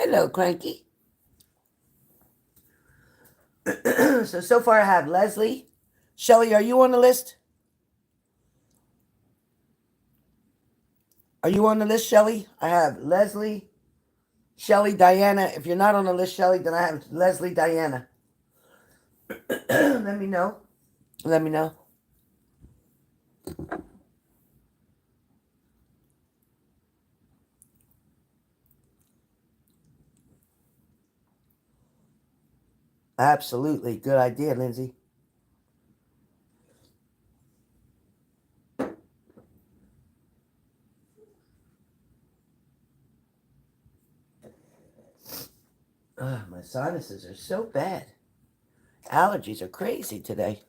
Hello, Cranky. So far I have Leslie. Shelly, are you on the list? Are you on the list, Shelly? I have Leslie, Shelly, Diana. If you're not on the list, Shelly, then I have Leslie, Diana. Let me know. Let me know. Absolutely. Good idea, Lindsay. My sinuses are so bad. Allergies are crazy today.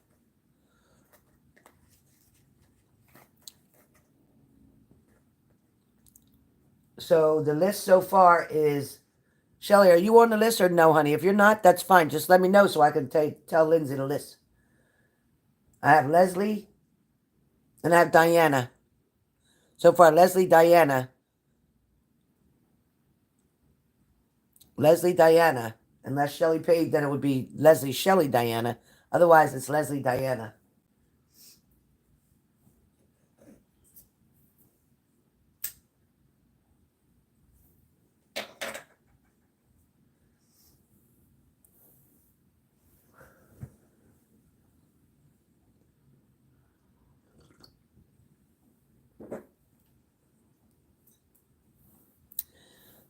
So the list so far is Shelly, are you on the list or no, honey? If you're not, that's fine. Just let me know so I can tell Lindsay the list. I have Leslie and I have Diana. So far, Leslie, Diana. Unless Shelly paid, then it would be Leslie, Shelly, Diana. Otherwise, it's Leslie, Diana.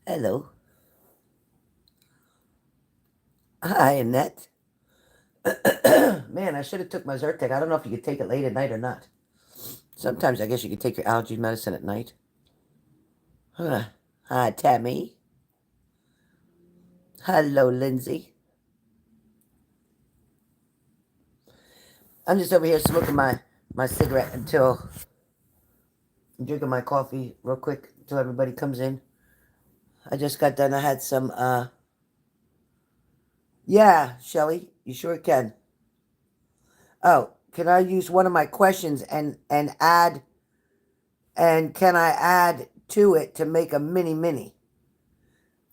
Hello. Hi, Annette. Man, I should have took my Zyrtec. I don't know if you could take it late at night or not. Sometimes I guess you could take your allergy medicine at night. Huh. Hi, Tammy. Hello, Lindsay. I'm just over here smoking my cigarette until I'm drinking my coffee real quick until everybody comes in. I just got done. I had some yeah, Shelly, you sure can. Oh, can I use one of my questions and add and can I add to it to make a mini mini?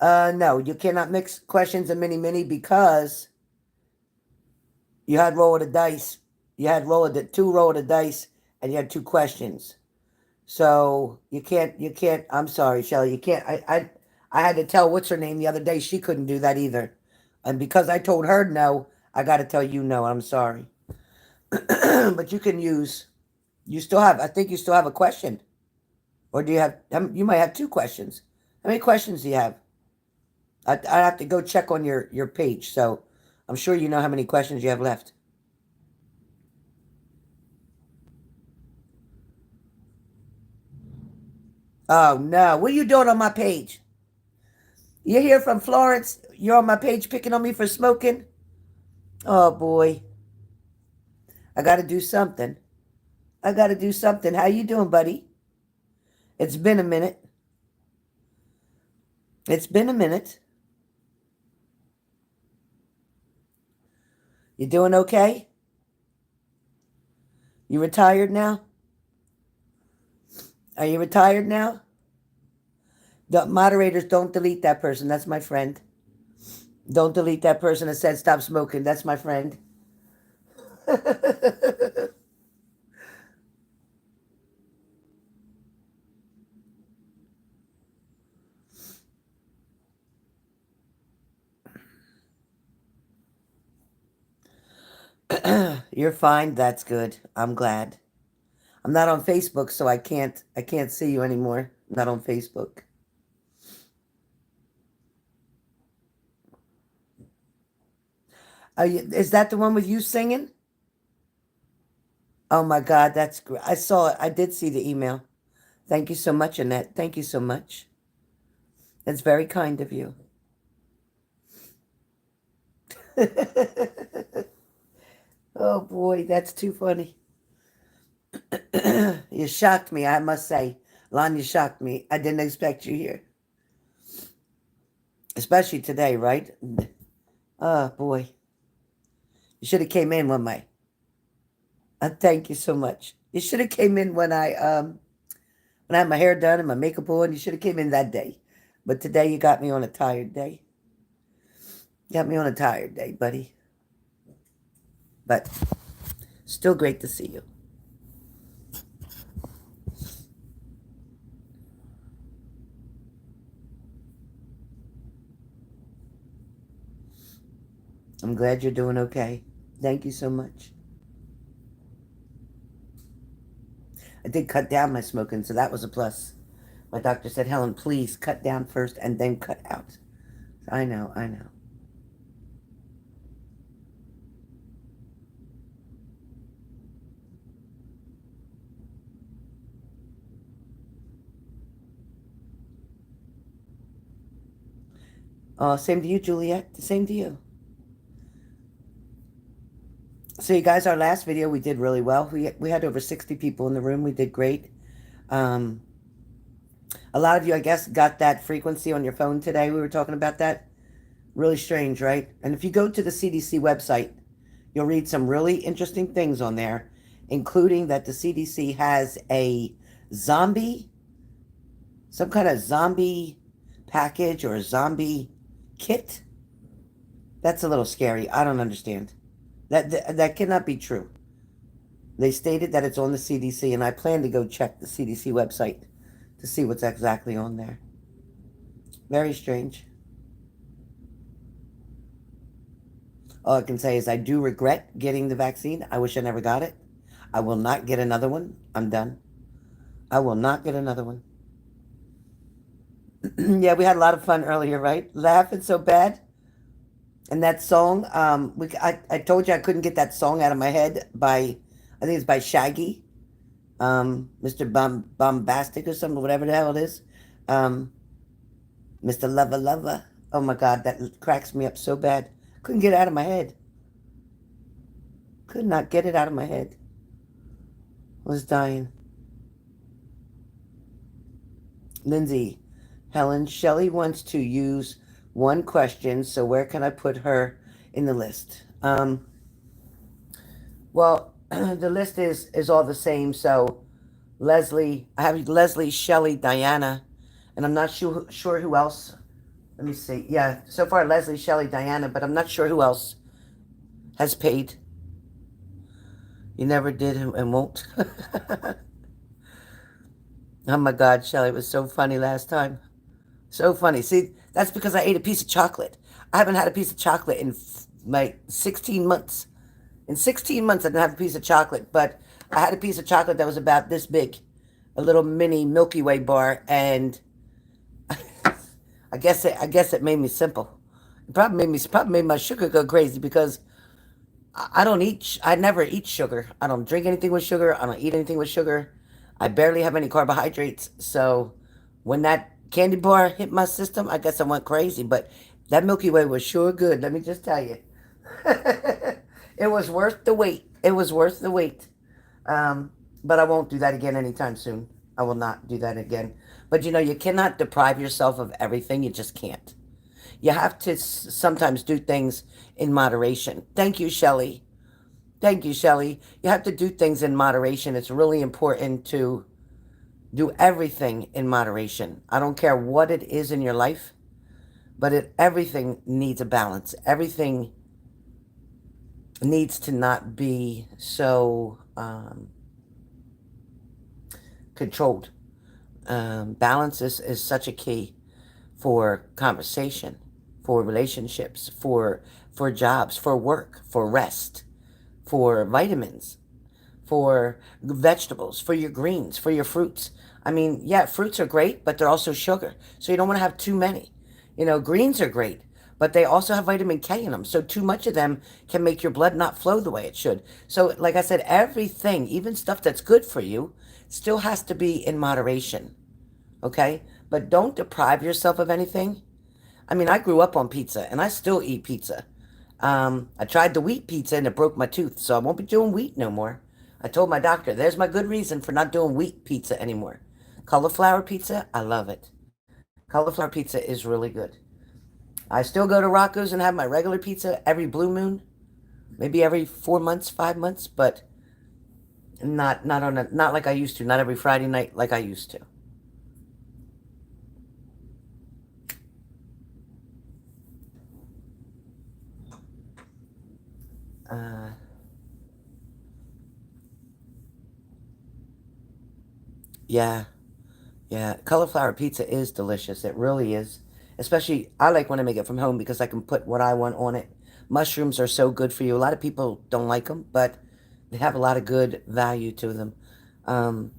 No, you cannot mix questions and mini mini because you had roll of the dice. You had roll of the dice and you had two questions. So you can't I'm sorry, Shelly, you can't I had to tell what's her name the other day, she couldn't do that either. And because I told her no, I gotta tell you no, I'm sorry. But you can use you still have I think you still have a question. Or do you have you might have two questions. How many questions do you have? I have to go check on your page, so I'm sure you know how many questions you have left. Oh no, what are you doing on my page? You're here from Florence. You're on my page picking on me for smoking. Oh boy, I got to do something. I got to do something. How you doing, buddy? It's been a minute. It's been a minute. You doing okay? You retired now? Are you retired now? The moderators don't delete that person. That's my friend. Don't delete that person that said stop smoking. That's my friend. You're fine. That's good. I'm glad. I'm not on Facebook, so I can't see you anymore. I'm not on Facebook. Is that the one with you singing? Oh my God, that's great. I saw it. I did see the email. Thank you so much, Annette. Thank you so much. That's very kind of you. Oh boy, that's too funny. You shocked me, I must say. Lon, you shocked me. I didn't expect you here. Especially today, right? Oh boy. You should have came in when my thank you so much. You should have came in when I had my hair done and my makeup on. You should have came in that day. But today you got me on a tired day. Got me on a tired day, buddy. But still great to see you. I'm glad you're doing okay. Thank you so much. I did cut down my smoking, so that was a plus. My doctor said, Helen, please cut down first and then cut out. I know, I know. Oh, same to you, Juliet. Same to you. So you guys, our last video, we did really well. We had over 60 people in the room. We did great. A lot of you, I guess, got that frequency on your phone today. We were talking about that. Really strange, right? And if you go to the CDC website, you'll read some really interesting things on there, including that the CDC has a zombie, some kind of zombie package or a zombie kit. That's a little scary. I don't understand. That cannot be true. They stated that it's on the CDC, and I plan to go check the CDC website to see what's exactly on there. Very strange. All I can say is I do regret getting the vaccine. I wish I never got it. I will not get another one. I'm done. I will not get another one. Yeah, we had a lot of fun earlier, right? Laughing so bad. And that song, I told you I couldn't get that song out of my head by, I think it's by Shaggy, Mr. Bombastic or something, whatever the hell it is. Mr. Lover Lover. Oh my God, that cracks me up so bad. Couldn't get it out of my head. Could not get it out of my head. Was dying. Lindsay, Helen, Shelley wants to use one question, so where can I put her in the list? Well, the list is all the same. So Leslie, I have Leslie, Shelley, Diana, and I'm not sure who else. Let me see. Yeah, so far Leslie, Shelley, Diana, but I'm not sure who else has paid. You never did and won't. Oh my God, Shelley, it was so funny last time. So funny. See, that's because I ate a piece of chocolate. I haven't had a piece of chocolate in like 16 months. In 16 months, I didn't have a piece of chocolate, but I had a piece of chocolate that was about this big, a little mini Milky Way bar, and I guess it made me simple. It probably made my sugar go crazy because I never eat sugar. I don't drink anything with sugar. I don't eat anything with sugar. I barely have any carbohydrates. So when that candy bar hit my system, I guess I went crazy. But that Milky Way was sure good. Let me just tell you. It was worth the wait. It was worth the wait. But I won't do that again anytime soon. I will not do that again. But you know, you cannot deprive yourself of everything. You just can't. You have to sometimes do things in moderation. Thank you, Shelley. Thank you, Shelley. You have to do things in moderation. It's really important to do everything in moderation. I don't care what it is in your life, but everything needs a balance. Everything needs to not be so controlled. Balance is such a key for conversation, for relationships, for jobs, for work, for rest, for vitamins, for vegetables, for your greens, for your fruits. I mean, yeah, fruits are great, but they're also sugar. So you don't want to have too many. You know, greens are great, but they also have vitamin K in them. So too much of them can make your blood not flow the way it should. So like I said, everything, even stuff that's good for you, still has to be in moderation. Okay? But don't deprive yourself of anything. I mean, I grew up on pizza, and I still eat pizza. I tried the wheat pizza, and it broke my tooth, so I won't be doing wheat no more. I told my doctor, there's my good reason for not doing wheat pizza anymore. Cauliflower pizza, I love it. Cauliflower pizza is really good. I still go to Rocco's and have my regular pizza every blue moon, maybe every 4 months, 5 months, but not like I used to, not every Friday night like I used to. Yeah, yeah. Cauliflower pizza is delicious. It really is. Especially, I like when I make it from home because I can put what I want on it. Mushrooms are so good for you. A lot of people don't like them, but they have a lot of good value to them. Um,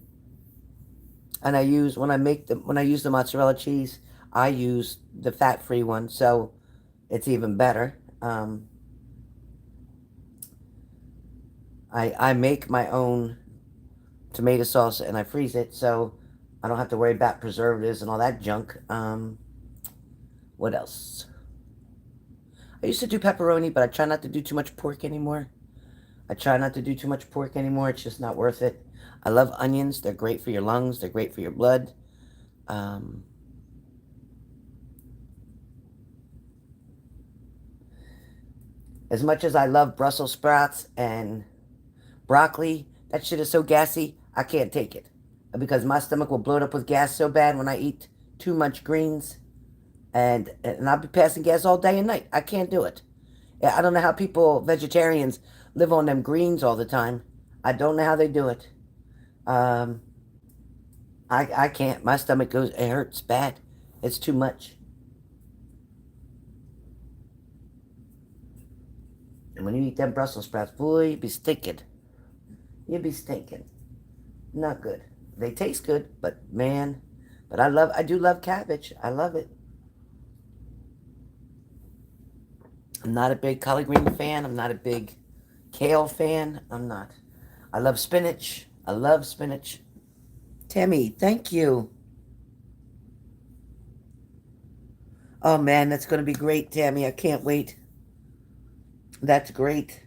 and when I use the mozzarella cheese, I use the fat-free one, so it's even better. I make my own tomato sauce and I freeze it, so I don't have to worry about preservatives and all that junk. What else? I used to do pepperoni, but I try not to do too much pork anymore. I try not to do too much pork anymore. It's just not worth it. I love onions. They're great for your lungs. They're great for your blood. Um, as much as I love Brussels sprouts and broccoli, that shit is so gassy, I can't take it. Because my stomach will bloat up with gas so bad when I eat too much greens. And I'll be passing gas all day and night. I can't do it. Yeah, I don't know how vegetarians, live on them greens all the time. I don't know how they do it. Um, I can't. My stomach goes, it hurts bad. It's too much. And when you eat them Brussels sprouts, boy, you be stinking. You be stinking. Not good. They taste good, but man, but I do love cabbage. I love it. I'm not a big collard green fan. I'm not a big kale fan. I'm not. I love spinach. I love spinach. Tammy, thank you. Oh man, that's going to be great, Tammy. I can't wait. That's great.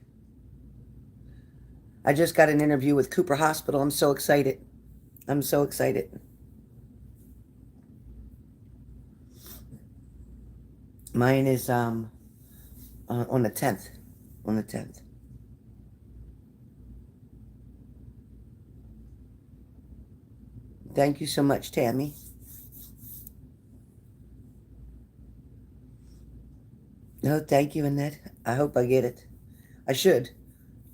I just got an interview with Cooper Hospital. I'm so excited. I'm so excited. Mine is on the 10th. On the 10th. Thank you so much, Tammy. No, thank you, Annette. I hope I get it. I should.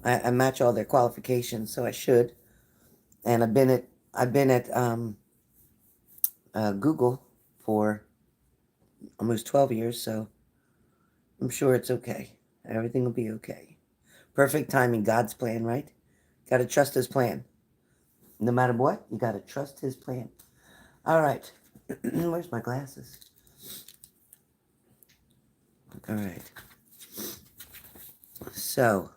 I match all their qualifications, so I should. And I've been at Google for almost 12 years, so I'm sure it's okay. Everything will be okay. Perfect timing, God's plan, right? Got to trust His plan. No matter what, you got to trust His plan. All right. Where's my glasses? All right. So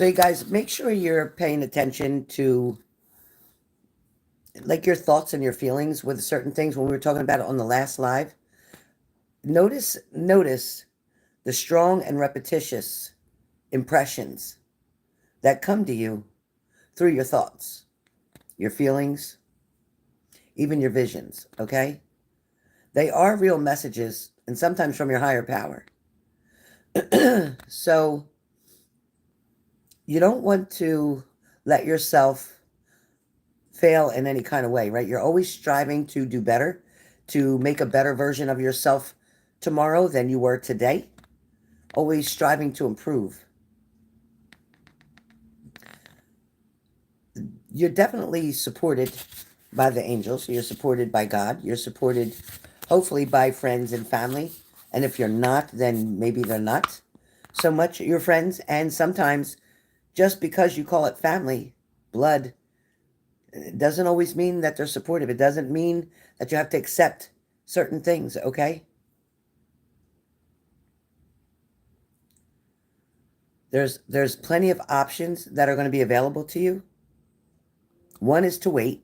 you guys, make sure you're paying attention to like your thoughts and your feelings with certain things when we were talking about it on the last live. Notice the strong and repetitious impressions that come to you through your thoughts, your feelings, even your visions, okay? They are real messages and sometimes from your higher power. So you don't want to let yourself fail in any kind of way, right? You're always striving to do better, to make a better version of yourself tomorrow than you were today. Always striving to improve. You're definitely supported by the angels. You're supported by God. You're supported, hopefully, by friends and family. And if you're not, then maybe they're not so much your friends. And sometimes just because you call it family, blood, it doesn't always mean that they're supportive. It doesn't mean that you have to accept certain things, okay? There's plenty of options that are going to be available to you. One is to wait.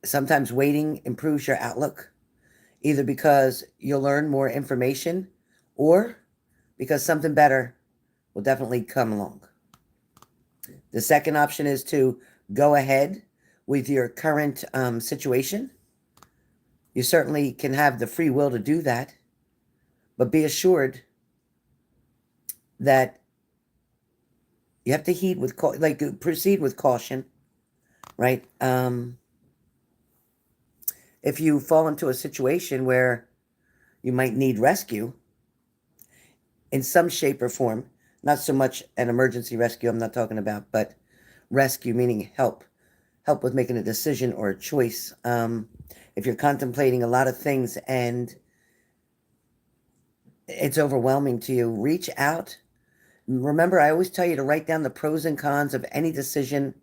Sometimes waiting improves your outlook, either because you'll learn more information or because something better will definitely come along. The second option is to go ahead with your current situation. You certainly can have the free will to do that, but be assured that You have to proceed with caution, right? If you fall into a situation where you might need rescue in some shape or form, not so much an emergency rescue I'm not talking about, but rescue meaning help with making a decision or a choice. If you're contemplating a lot of things and it's overwhelming to you, reach out. Remember, I always tell you to write down the pros and cons of any decision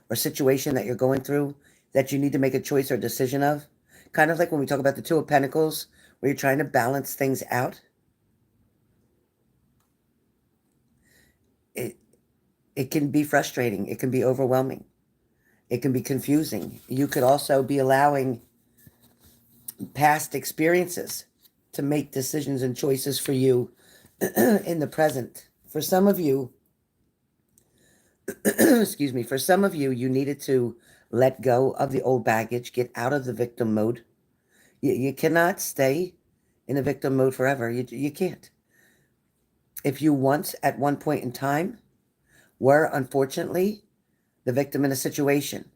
or situation that you're going through that you need to make a choice or decision of. Kind of like when we talk about the Two of Pentacles, where you're trying to balance things out. It can be frustrating. It can be overwhelming. It can be confusing. You could also be allowing past experiences to make decisions and choices for you in the present. For some of you, excuse me, for some of you, you needed to let go of the old baggage, get out of the victim mode. You cannot stay in a victim mode forever. You can't. If you once, at one point in time, were unfortunately the victim in a situation,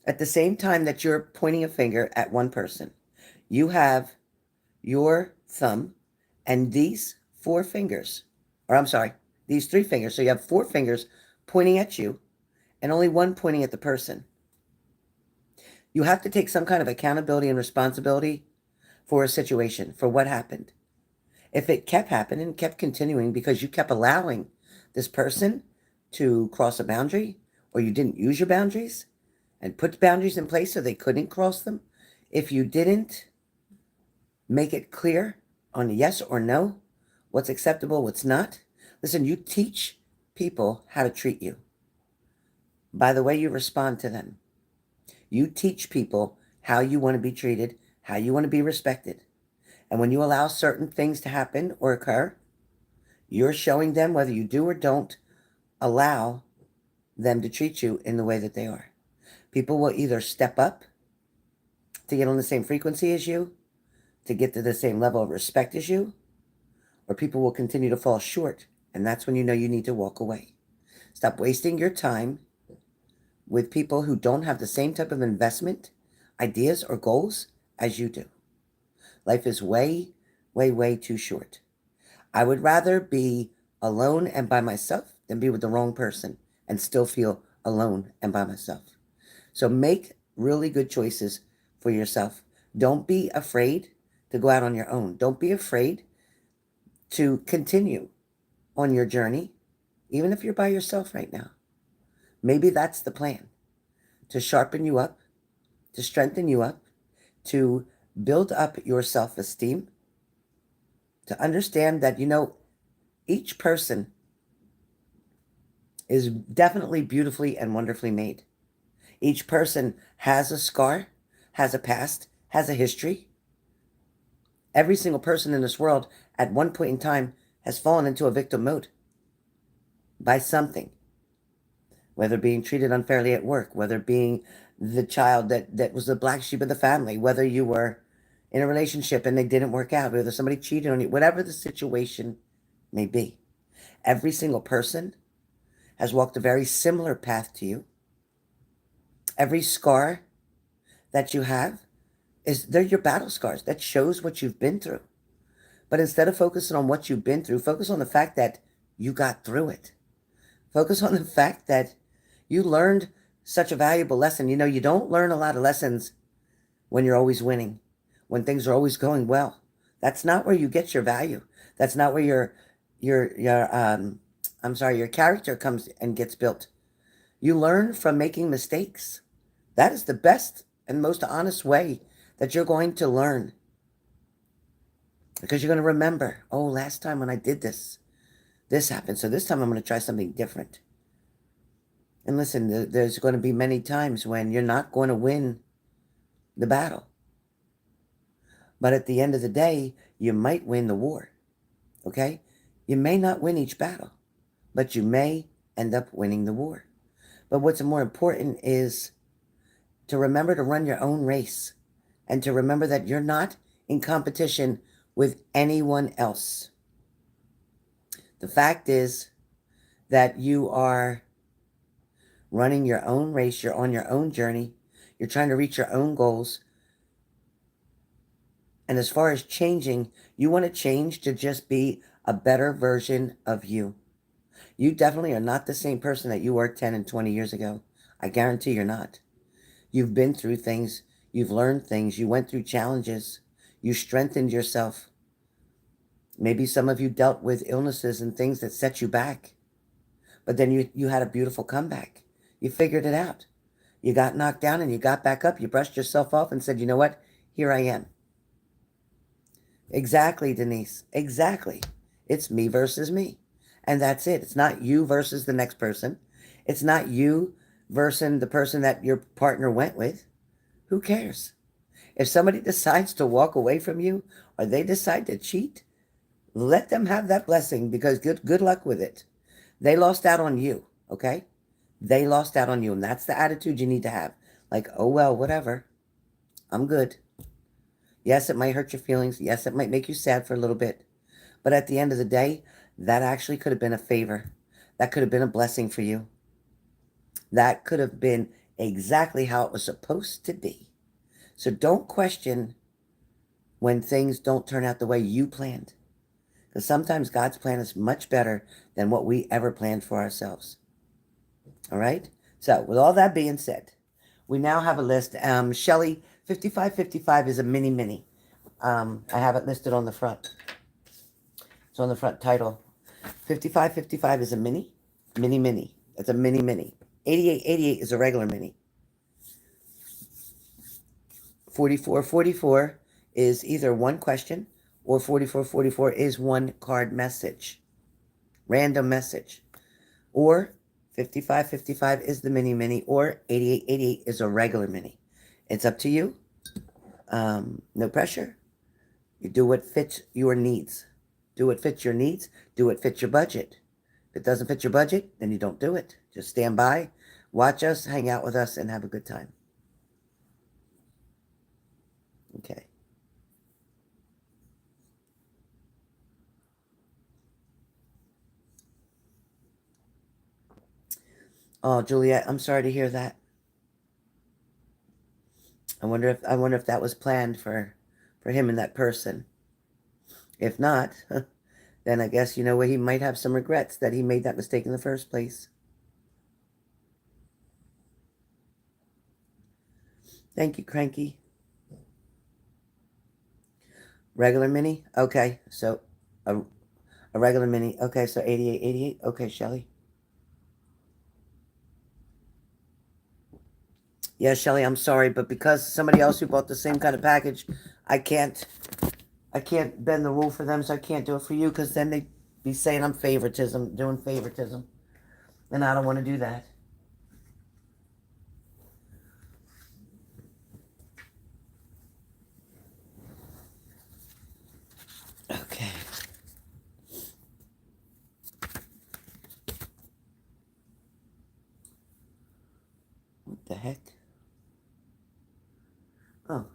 at the same time that you're pointing a finger at one person, you have your thumb and these four fingers, or I'm sorry, these three fingers. So you have four fingers pointing at you and only one pointing at the person. You have to take some kind of accountability and responsibility for a situation, for what happened. If it kept happening, kept continuing because you kept allowing this person to cross a boundary, or you didn't use your boundaries and put boundaries in place so they couldn't cross them, if you didn't make it clear on yes or no, what's acceptable, what's not, listen, you teach people how to treat you by the way you respond to them. You teach people how you want to be treated, how you want to be respected. And when you allow certain things to happen or occur, you're showing them, whether you do or don't, allow them to treat you in the way that they are. People will either step up to get on the same frequency as you, to get to the same level of respect as you, or people will continue to fall short. And that's when you know you need to walk away. Stop wasting your time with people who don't have the same type of investment, ideas, or goals as you do. Life is way, way, way too short. I would rather be alone and by myself than be with the wrong person and still feel alone and by myself. So make really good choices for yourself. Don't be afraid to go out on your own. Don't be afraid to continue on your journey, even if you're by yourself right now. Maybe that's the plan, to sharpen you up, to strengthen you up, to build up your self-esteem, to understand that, each person is definitely beautifully and wonderfully made. Each person has a scar, has a past, has a history. Every single person in this world at one point in time has fallen into a victim mode by something, whether being treated unfairly at work, whether being the child that was the black sheep of the family, whether you were in a relationship and they didn't work out, whether somebody cheated on you, whatever the situation may be. Every single person has walked a very similar path to you. Every scar that you have they're your battle scars. That shows what you've been through. But instead of focusing on what you've been through, focus on the fact that you got through it. Focus on the fact that you learned such a valuable lesson. You don't learn a lot of lessons when you're always winning, when things are always going well. That's not where you get your value. That's not where your character comes and gets built. You learn from making mistakes. That is the best and most honest way that you're going to learn. Because you're going to remember, oh, last time when I did this happened. So this time I'm going to try something different. And listen, there's going to be many times when you're not going to win the battle. But at the end of the day, you might win the war. Okay? You may not win each battle, but you may end up winning the war. But what's more important is to remember to run your own race and to remember that you're not in competition with anyone else. The fact is, that you are running your own race. You're on your own journey. You're trying to reach your own goals. And as far as changing, you want to change to just be a better version of you. You definitely are not the same person that you were 10 and 20 years ago. I guarantee you're not. You've been through things. You've learned things. You went through challenges. You strengthened yourself. Maybe some of you dealt with illnesses and things that set you back. But then you had a beautiful comeback. You figured it out. You got knocked down and you got back up. You brushed yourself off and said, you know what? Here I am. Exactly, Denise. Exactly. It's me versus me. And that's it. It's not you versus the next person. It's not you versus the person that your partner went with. Who cares? If somebody decides to walk away from you or they decide to cheat, let them have that blessing, because good luck with it. They lost out on you, okay? They lost out on you, and that's the attitude you need to have. Like, oh, well, whatever. I'm good. Yes, it might hurt your feelings. Yes, it might make you sad for a little bit. But at the end of the day, that actually could have been a favor. That could have been a blessing for you. That could have been exactly how it was supposed to be. So don't question when things don't turn out the way you planned. Because sometimes God's plan is much better than what we ever planned for ourselves. All right? So with all that being said, we now have a list. Shelly, 5555 is a mini. I have it listed on the front. It's on the front title. 5555 is a mini. It's a mini. 8888 is a regular mini. 4444 is either one question, or 4444 is one card message. Random message. Or 5555 is the mini, or 8888 is a regular mini. It's up to you. No pressure. You do what fits your needs. Do what fits your needs. Do what fits your budget. If it doesn't fit your budget, then you don't do it. Just stand by, watch us, hang out with us, and have a good time. Okay. Oh, Juliet, I'm sorry to hear that. I wonder if that was planned for him and that person. If not, then I guess you know what, he might have some regrets that he made that mistake in the first place. Thank you, Cranky. Regular mini? Okay, so a regular mini. Okay, so 8888. Okay, Shelly. Yeah, Shelly, I'm sorry, but because somebody else who bought the same kind of package, I can't bend the rule for them, so I can't do it for you, because then they'd be saying I'm doing favoritism. And I don't want to do that. Okay. What the heck? Oh.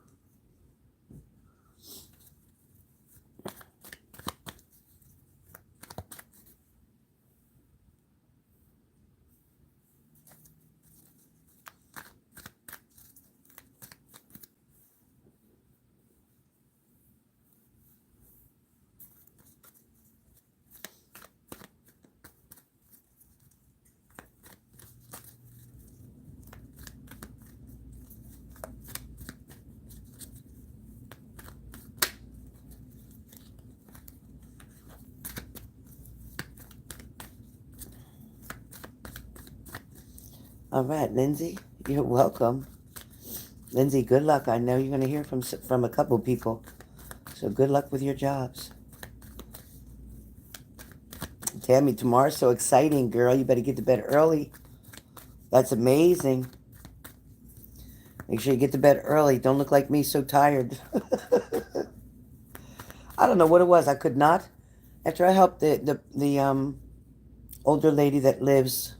All right, Lindsay, you're welcome. Lindsay, good luck. I know you're going to hear from a couple people. So good luck with your jobs. Tammy, tomorrow's so exciting, girl. You better get to bed early. That's amazing. Make sure you get to bed early. Don't look like me, so tired. I don't know what it was. I could not. After I helped the older lady that lives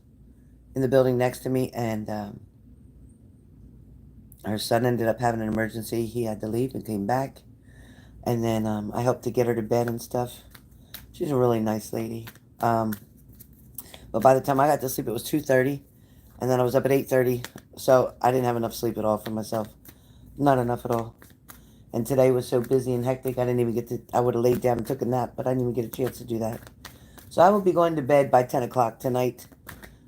in the building next to me, and her son ended up having an emergency. He had to leave and came back. And then I helped to get her to bed and stuff. She's a really nice lady. But But by the time I got to sleep, it was 2:30. And then I was up at 8:30. So I didn't have enough sleep at all for myself. Not enough at all. And today was so busy and hectic, I didn't even get to, I would have laid down and took a nap, but I didn't even get a chance to do that. So I will be going to bed by 10 o'clock tonight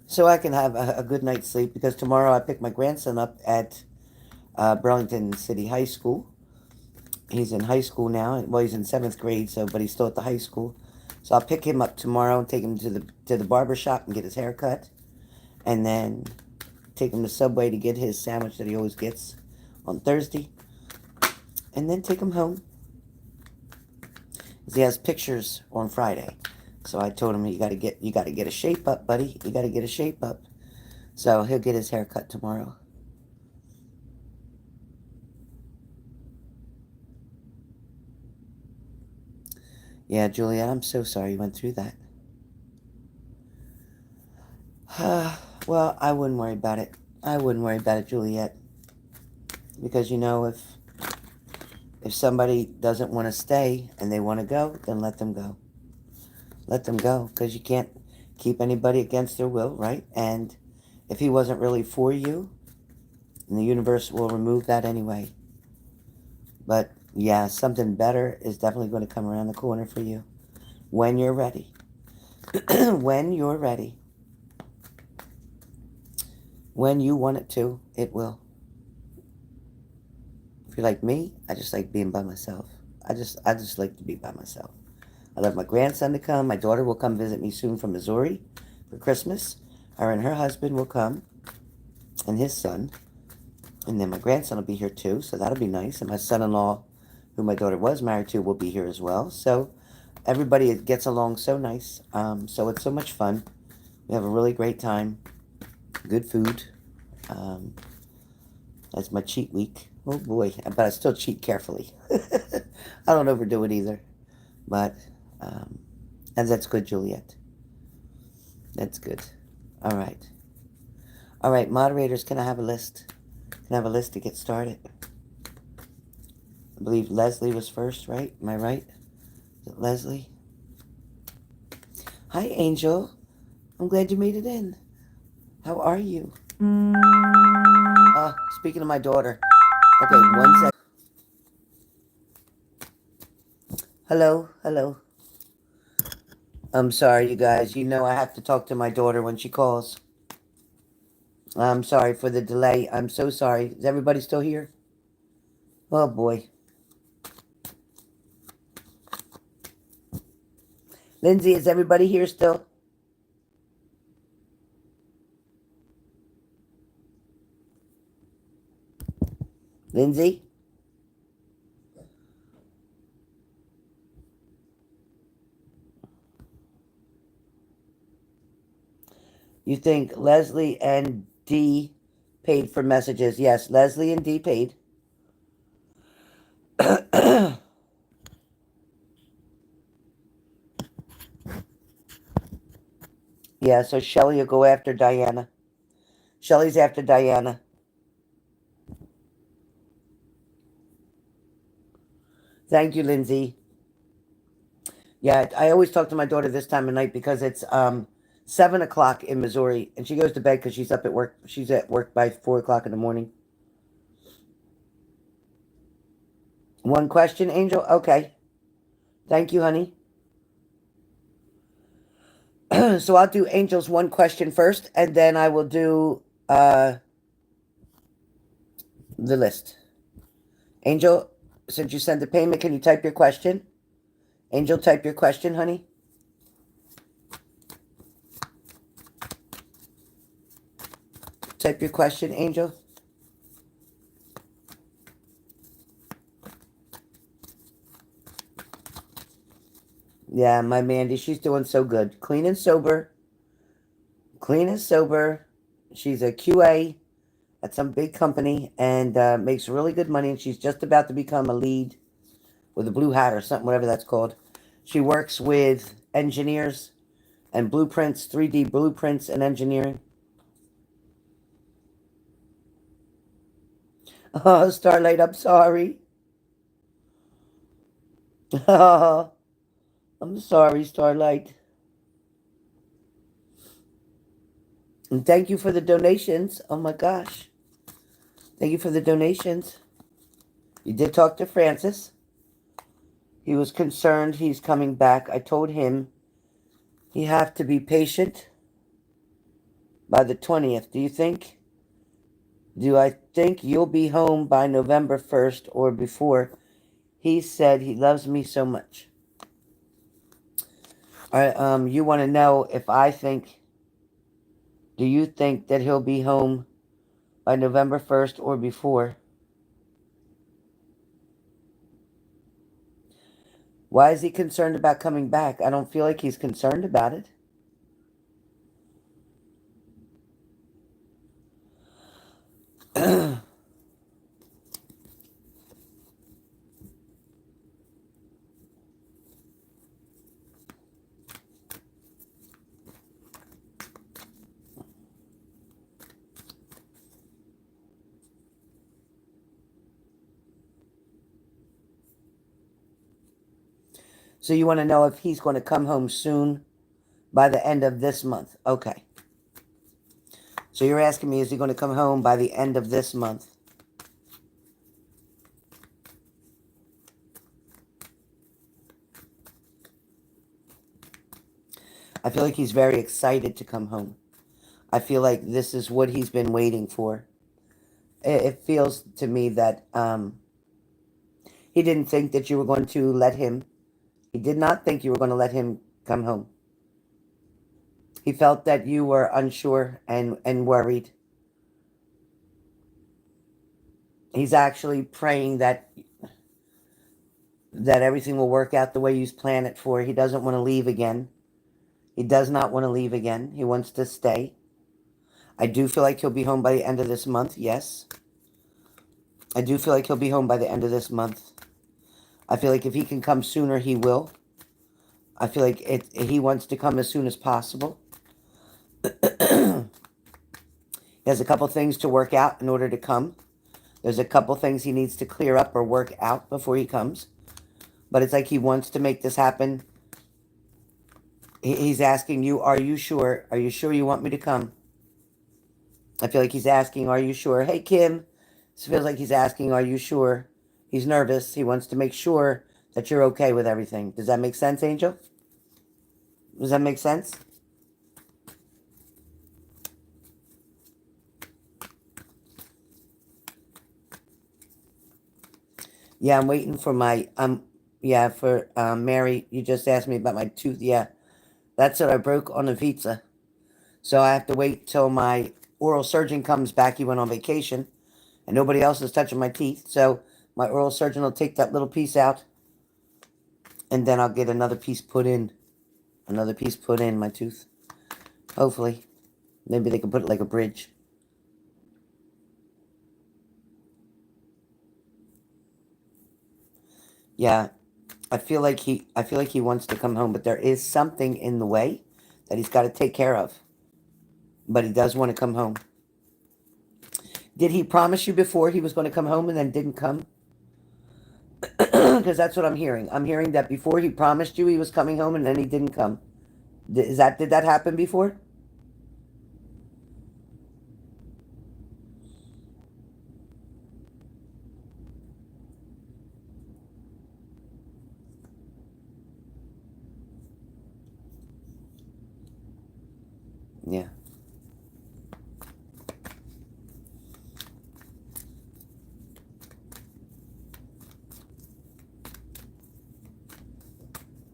so I can have a good night's sleep, because tomorrow I pick my grandson up at Burlington City High School. He's in high school now. Well, he's in 7th grade, but he's still at the high school. So I'll pick him up tomorrow and take him to the barber shop and get his hair cut. And then take him to Subway to get his sandwich that he always gets on Thursday. And then take him home. He has pictures on Friday. So I told him, you gotta get a shape up, buddy. You gotta get a shape up. So he'll get his hair cut tomorrow. Yeah, Juliet, I'm so sorry you went through that. Well, I wouldn't worry about it. I wouldn't worry about it, Juliet. Because, if somebody doesn't want to stay and they want to go, then let them go. Let them go, because you can't keep anybody against their will, right? And if he wasn't really for you, the universe will remove that anyway. But yeah, something better is definitely going to come around the corner for you when you're ready. When you're ready. When you want it to, it will. If you're like me, I just like being by myself. I just like to be by myself. I love my grandson to come. My daughter will come visit me soon from Missouri for Christmas. Her and her husband will come, and his son. And then my grandson will be here too, so that'll be nice. And my son-in-law, who my daughter was married to, will be here as well. So everybody gets along so nice. So it's so much fun. We have a really great time. Good food. That's my cheat week. Oh boy, but I still cheat carefully. I don't overdo it either. But, and that's good, Juliet. That's good. All right. All right, moderators, can I have a list? Can I have a list to get started? I believe Leslie was first, right? Am I right? Is it Leslie? Hi, Angel. I'm glad you made it in. How are you? Speaking of my daughter. Okay, 1 second. Hello, hello. I'm sorry, you guys. I have to talk to my daughter when she calls. I'm sorry for the delay. I'm so sorry. Is everybody still here? Oh, boy. Lindsay, is everybody here still? Lindsay? You think Leslie and Dee paid for messages? Yes, Leslie and Dee paid. Yeah, so Shelly will go after Diana. Shelly's after Diana. Thank you, Lindsay. Yeah, I always talk to my daughter this time of night because it's 7 o'clock in Missouri, and she goes to bed because she's up at work. She's at work by 4 o'clock in the morning. One question, Angel? Okay. Thank you, honey. So I'll do Angel's one question first, and then I will do the list. Angel, since you sent the payment, can you type your question? Angel, type your question, honey. Type your question, Angel. Yeah, my Mandy, she's doing so good. Clean and sober. Clean and sober. She's a QA at some big company and makes really good money. And she's just about to become a lead with a blue hat or something, whatever that's called. She works with engineers and blueprints, 3D blueprints and engineering. Oh, Starlight, I'm sorry. Oh, I'm sorry, Starlight. And thank you for the donations. Oh my gosh. Thank you for the donations. You did talk to Francis. He was concerned he's coming back. I told him he have to be patient by the 20th. Do I think you'll be home by November 1st or before? He said he loves me so much. You want to know if I think, do you think that he'll be home by November 1st or before? Why is he concerned about coming back? I don't feel like he's concerned about it. So you want to know if he's going to come home soon by the end of this month. Okay. So you're asking me, is he going to come home by the end of this month? I feel like he's very excited to come home. I feel like this is what he's been waiting for. It feels to me that he didn't think that you were going to let him. He did not think you were going to let him come home. He felt that you were unsure and worried. He's actually praying that everything will work out the way you planned it for. He doesn't want to leave again. He does not want to leave again. He wants to stay. I do feel like he'll be home by the end of this month, yes. I do feel like he'll be home by the end of this month. I feel like if he can come sooner, he will. I feel like he wants to come as soon as possible. He has a couple things to work out in order to come. There's a couple things he needs to clear up or work out before he comes. But it's like he wants to make this happen. He's asking you, are you sure? Are you sure you want me to come? I feel like he's asking, are you sure? Hey, Kim. It feels like he's asking, are you sure? He's nervous. He wants to make sure that you're okay with everything. Does that make sense, Angel? Does that make sense? Yeah, I'm waiting for my, for Mary, you just asked me about my tooth. Yeah, that's what I broke on a pizza. So I have to wait till my oral surgeon comes back. He went on vacation, and nobody else is touching my teeth. So my oral surgeon will take that little piece out, and then I'll get another piece put in. Another piece put in my tooth. Hopefully. Maybe they can put it like a bridge. Yeah, I feel like he wants to come home, but there is something in the way that he's got to take care of. But he does want to come home. Did he promise you before he was going to come home and then didn't come? Because that's what I'm hearing. I'm hearing that before he promised you he was coming home and then he didn't come. Did that happen before? Yeah.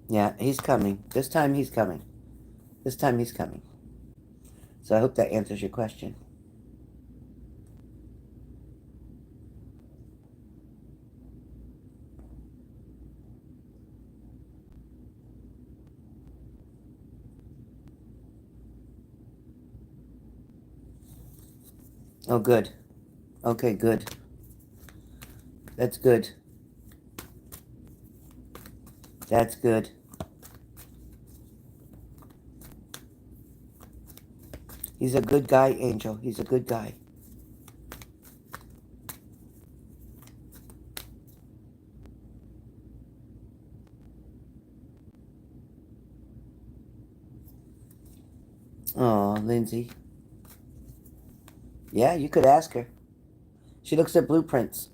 Yeah, he's coming. This time he's coming. This time he's coming. So I hope that answers your question. Oh, good. Okay, good. That's good. That's good. He's a good guy, Angel. He's a good guy. Oh, Lindsay. Yeah, you could ask her. She looks at blueprints.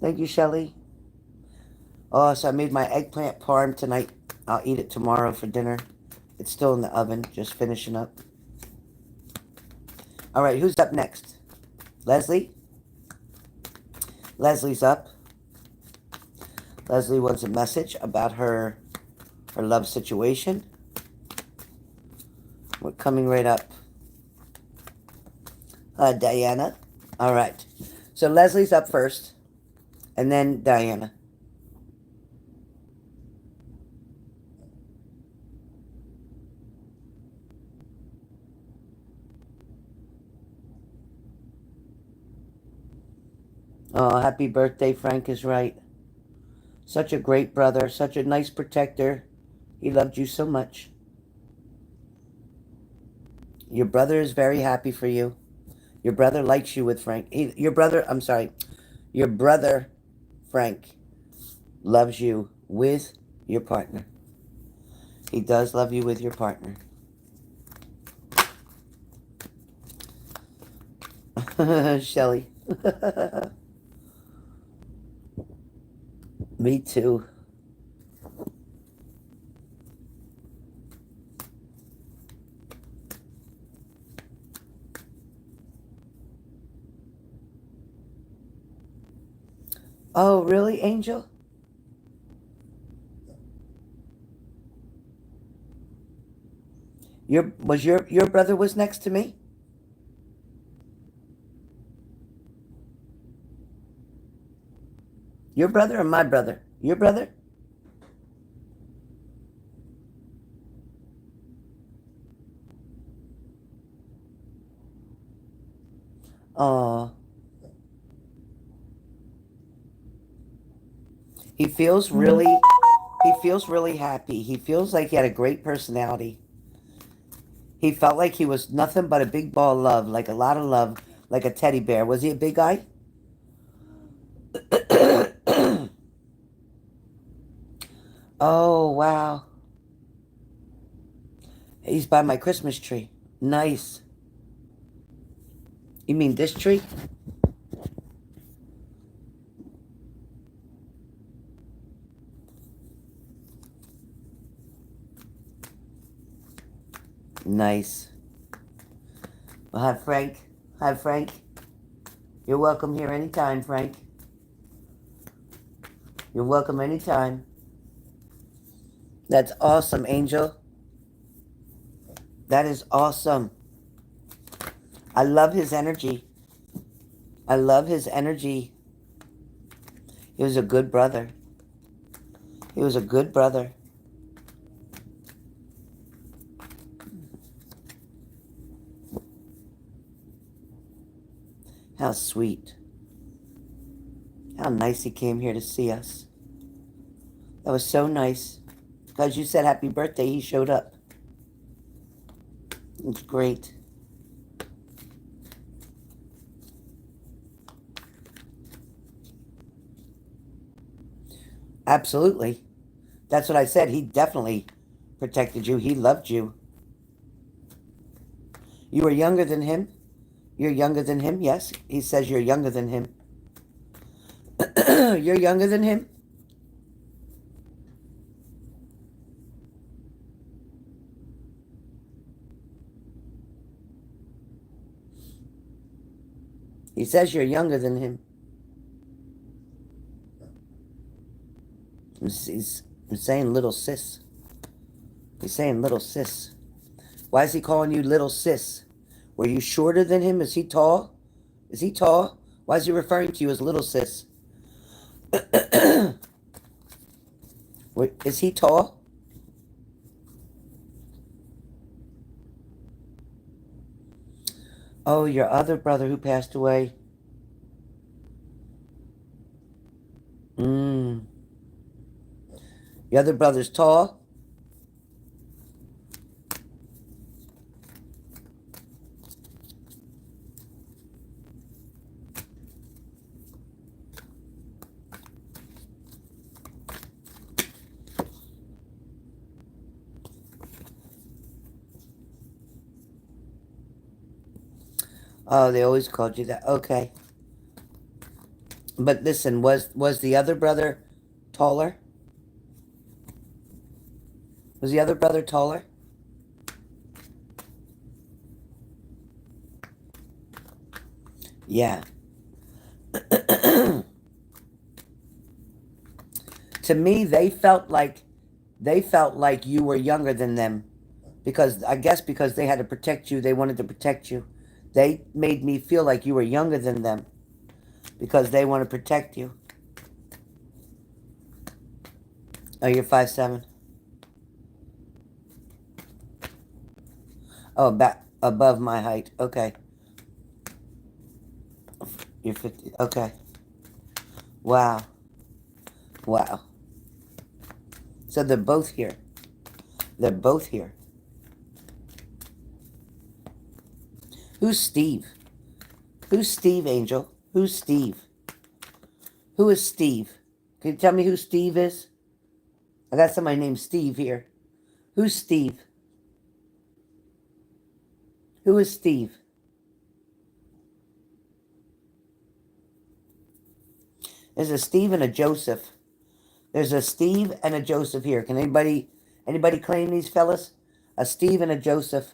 Thank you, Shelly. Oh, so I made my eggplant parm tonight. I'll eat it tomorrow for dinner. It's still in the oven, just finishing up. All right, who's up next? Leslie? Leslie's up. Leslie wants a message about her love situation. We're coming right up. Diana. All right. So Leslie's up first, and then Diana. Oh, happy birthday, Frank is right. Such a great brother, such a nice protector. He loved you so much. Your brother is very happy for you. Your brother likes you with Frank. Your brother, Frank, loves you with your partner. He does love you with your partner. Shelly. Me too. Oh, really, Angel? Your brother was next to me? Your brother or my brother? Your brother? Oh. He feels really happy. He feels like he had a great personality. He felt like he was nothing but a big ball of love, like a lot of love, like a teddy bear. Was he a big guy? Oh, wow. He's by my Christmas tree. Nice. You mean this tree? Nice. Well, hi, Frank. Hi, Frank. You're welcome here anytime, Frank. You're welcome anytime. That's awesome, Angel. That is awesome. I love his energy. I love his energy. He was a good brother. He was a good brother. How sweet. How nice he came here to see us. That was so nice. Because you said happy birthday, he showed up. It's great. Absolutely. That's what I said. He definitely protected you. He loved you. You were younger than him? You're younger than him? Yes. He says you're younger than him. You're younger than him? He says you're younger than him. He's saying little sis. He's saying little sis. Why is he calling you little sis? Were you shorter than him? Is he tall? Is he tall? Why is he referring to you as little sis? Is he tall? Oh, your other brother who passed away. Your other brother's tall? Oh, they always called you that. Okay. But listen, was the other brother taller? Was the other brother taller? Yeah. To me, they felt like you were younger than them because I guess because they had to protect you, they wanted to protect you. They made me feel like you were younger than them because they want to protect you. Oh, you're 5'7". Oh, above my height. Okay. You're 50. Okay. Wow. Wow. So they're both here. They're both here. Who's Steve? Who's Steve, Angel? Who's Steve? Who is Steve? Can you tell me who Steve is? I got somebody named Steve here. Who's Steve? Who is Steve? There's a Steve and a Joseph. There's a Steve and a Joseph here. Can anybody claim these fellas? A Steve and a Joseph.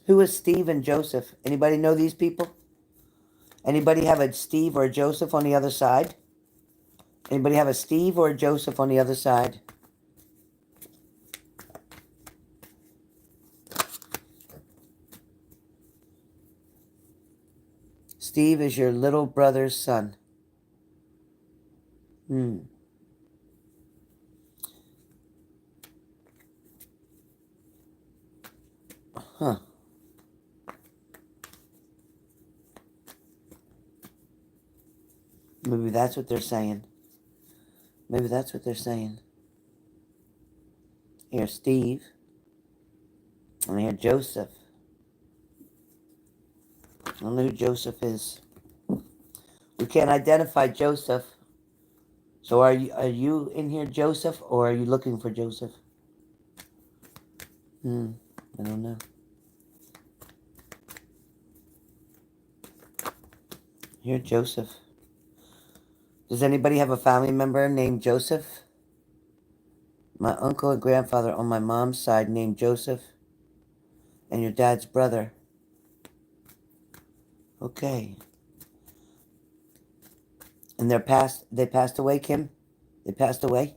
Who is Steve and Joseph? Anybody know these people? Anybody have a Steve or a Joseph on the other side? Anybody have a Steve or a Joseph on the other side? Steve is your little brother's son. Huh. Maybe that's what they're saying. Maybe that's what they're saying. Here, Steve. And here, Joseph. I don't know who Joseph is. We can't identify Joseph. So are you in here, Joseph, or are you looking for Joseph? I don't know. Here, Joseph. Does anybody have a family member named Joseph? My uncle and grandfather on my mom's side named Joseph. And your dad's brother. Okay. And they passed away, Kim? They passed away?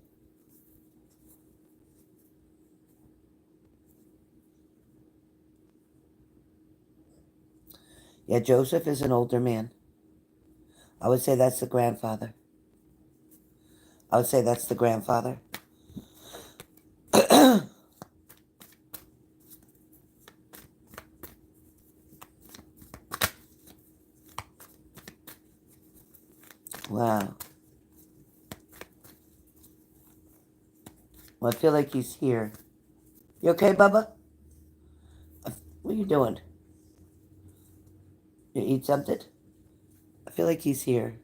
Yeah, Joseph is an older man. I would say that's the grandfather. I would say that's the grandfather. Wow. Well, I feel like he's here. You okay, Bubba? What are you doing? You eat something? I feel like he's here.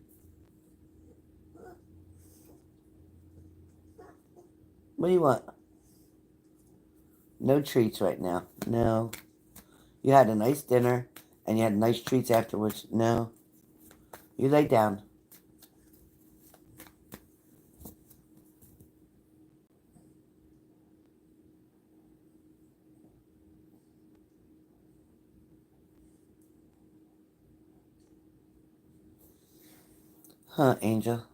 What do you want? No treats right now. No. You had a nice dinner and you had nice treats afterwards. No. You lay down. Huh, Angel?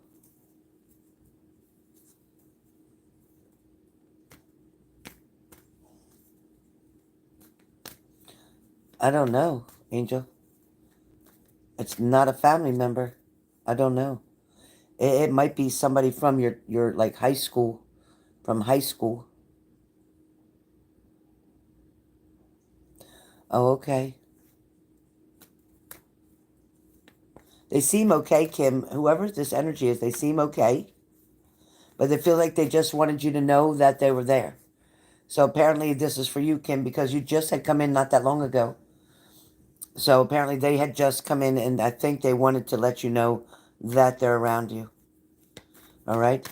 I don't know, Angel. It's not a family member. I don't know. It might be somebody from your like high school, from high school. Oh, okay. They seem okay, Kim. Whoever this energy is, they seem okay. But they feel like they just wanted you to know that they were there. So apparently this is for you, Kim, because you just had come in not that long ago. So apparently they had just come in and I think they wanted to let you know that they're around you. All right?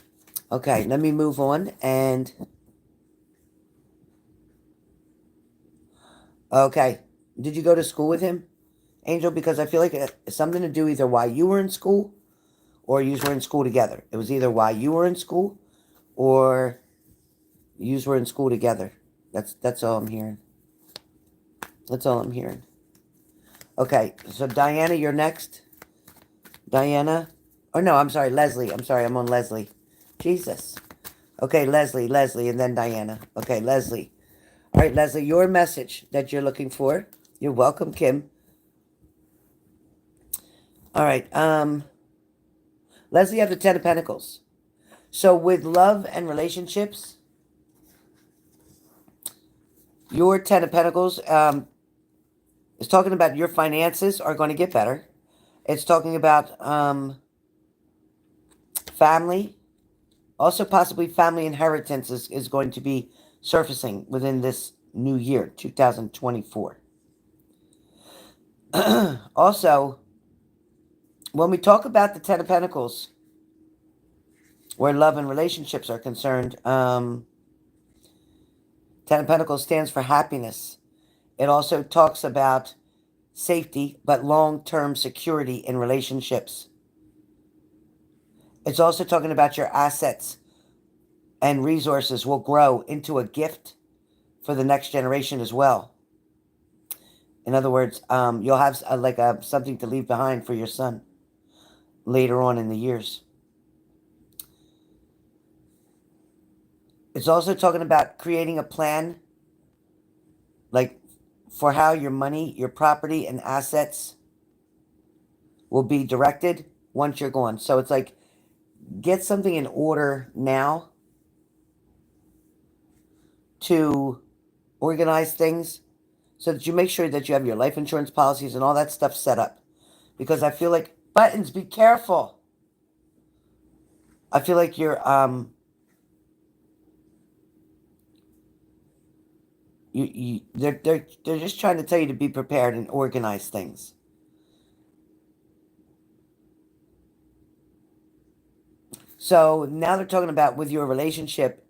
Okay, let me move on. And Okay. Did you go to school with him, Angel? Because I feel like it's something to do either while you were in school or you were in school together. It was either while you were in school or you were in school together. That's all I'm hearing. That's all I'm hearing. Okay, so Diana, you're next. Diana. Oh no, I'm sorry, Leslie. I'm sorry, I'm on Leslie. Jesus. Okay, Leslie, and then Diana. Okay, Leslie. All right, Leslie, your message that you're looking for. You're welcome, Kim. All right, Leslie, you have the Ten of Pentacles. So with love and relationships, your Ten of Pentacles is talking about your finances are going to get better. It's talking about family. Also, possibly family inheritance is going to be surfacing within this new year, 2024. Also, when we talk about the Ten of Pentacles, where love and relationships are concerned, Ten of Pentacles stands for happiness. It also talks about safety, but long-term security in relationships. It's also talking about your assets and resources will grow into a gift for the next generation as well. In other words, you'll have something to leave behind for your son later on in the years. It's also talking about creating a plan, like for how your money, your property, and assets will be directed once you're gone. So it's like get something in order now to organize things so that you make sure that you have your life insurance policies and all that stuff set up. Because I feel like, Buttons, be careful. I feel like they're just trying to tell you to be prepared and organize things. So now they're talking about with your relationship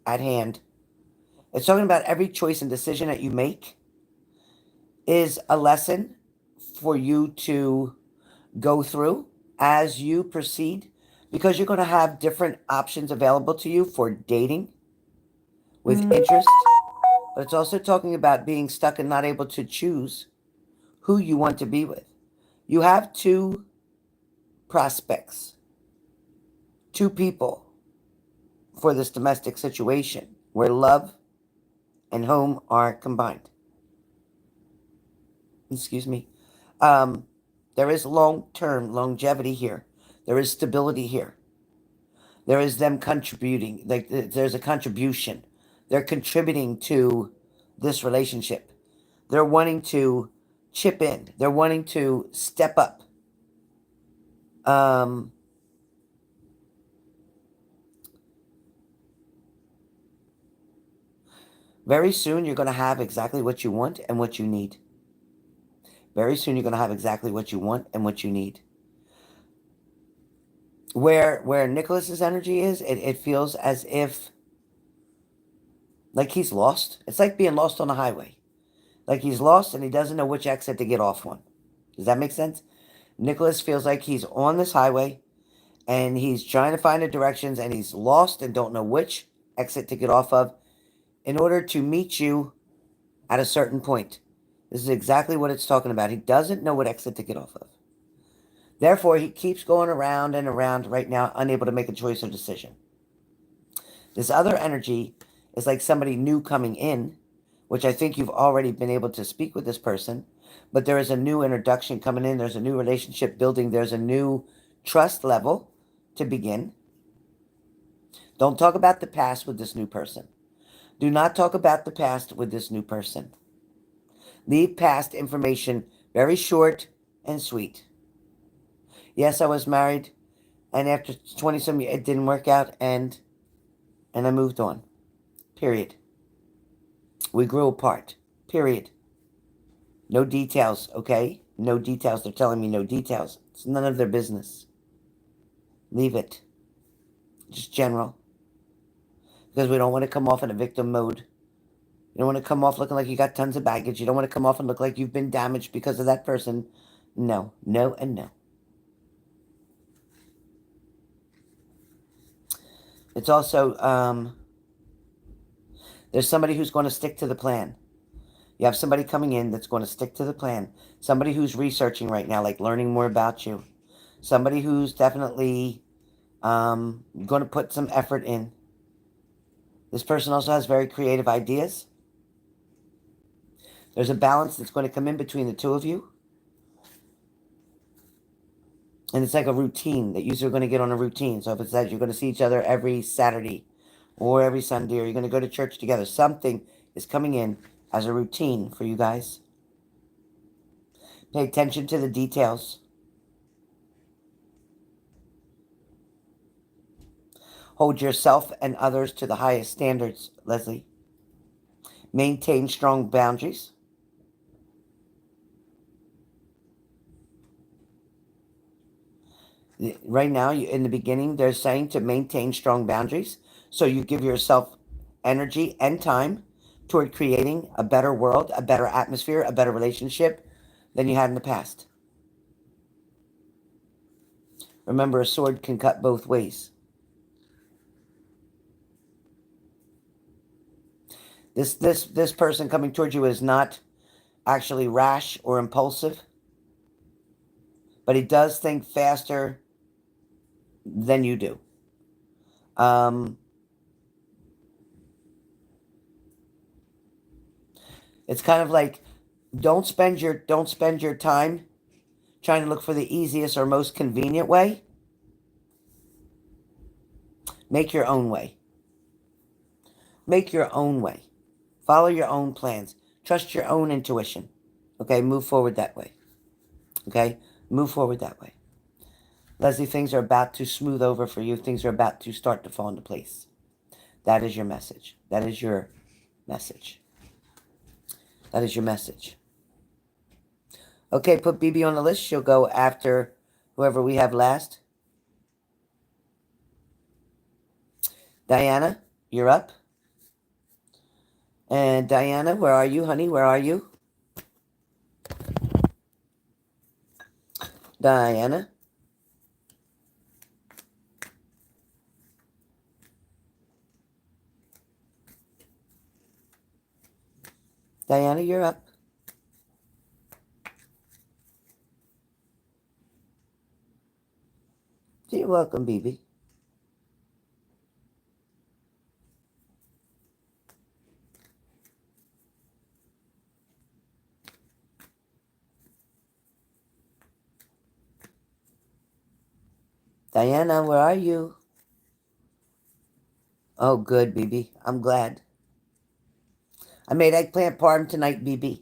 at hand. It's talking about every choice and decision that you make is a lesson for you to go through as you proceed, because you're going to have different options available to you for dating with interest. But it's also talking about being stuck and not able to choose who you want to be with. You have two prospects, two people for this domestic situation where love and home are combined. Excuse me. There is long-term longevity here. There is stability here. There is them contributing. Like there's a contribution. They're contributing to this relationship. They're wanting to chip in. They're wanting to step up. Very soon you're going to have exactly what you want and what you need. Very soon you're going to have exactly what you want and what you need. Where Nicholas's energy is, it feels as if like he's lost. It's like being lost on the highway. Like he's lost and he doesn't know which exit to get off on. Does that make sense? Nicholas feels like he's on this highway and he's trying to find the directions and he's lost and don't know which exit to get off of in order to meet you at a certain point. This is exactly what it's talking about. He doesn't know what exit to get off of. Therefore, he keeps going around and around right now, unable to make a choice or decision. This other energy is like somebody new coming in, which I think you've already been able to speak with this person, but there is a new introduction coming in. There's a new relationship building. There's a new trust level to begin. Don't talk about the past with this new person. Do not talk about the past with this new person. Leave past information very short and sweet. Yes, I was married, and after 20-some years, it didn't work out, and I moved on. Period. We grew apart. Period. No details, okay? No details. They're telling me no details. It's none of their business. Leave it. Just general. Because we don't want to come off in a victim mode. You don't want to come off looking like you got tons of baggage. You don't want to come off and look like you've been damaged because of that person. No, no, and no. It's also, there's somebody who's going to stick to the plan. You have somebody coming in that's going to stick to the plan. Somebody who's researching right now, like learning more about you. Somebody who's definitely going to put some effort in. This person also has very creative ideas. There's a balance that's going to come in between the two of you. And it's like a routine that you're going to get on a routine. So if it says you're going to see each other every Saturday or every Sunday, or you're going to go to church together, something is coming in as a routine for you guys. Pay attention to the details. Hold yourself and others to the highest standards, Leslie. Maintain strong boundaries. Right now, in the beginning, they're saying to maintain strong boundaries. So you give yourself energy and time toward creating a better world, a better atmosphere, a better relationship than you had in the past. Remember, a sword can cut both ways. This person coming towards you is not actually rash or impulsive, but he does think faster than you do. It's kind of like don't spend your time trying to look for the easiest or most convenient way. Make your own way. Make your own way. Follow your own plans. Trust your own intuition. Okay, move forward that way. Okay, move forward that way. Leslie, things are about to smooth over for you. Things are about to start to fall into place. That is your message. That is your message. That is your message. Okay, put BB on the list. She'll go after whoever we have last. Diana, you're up. And Diana, where are you, honey? Where are you? Diana. Diana, you're up. You're welcome, BB. Diana, where are you? Oh, good, BB. I'm glad. I made eggplant parm tonight, BB.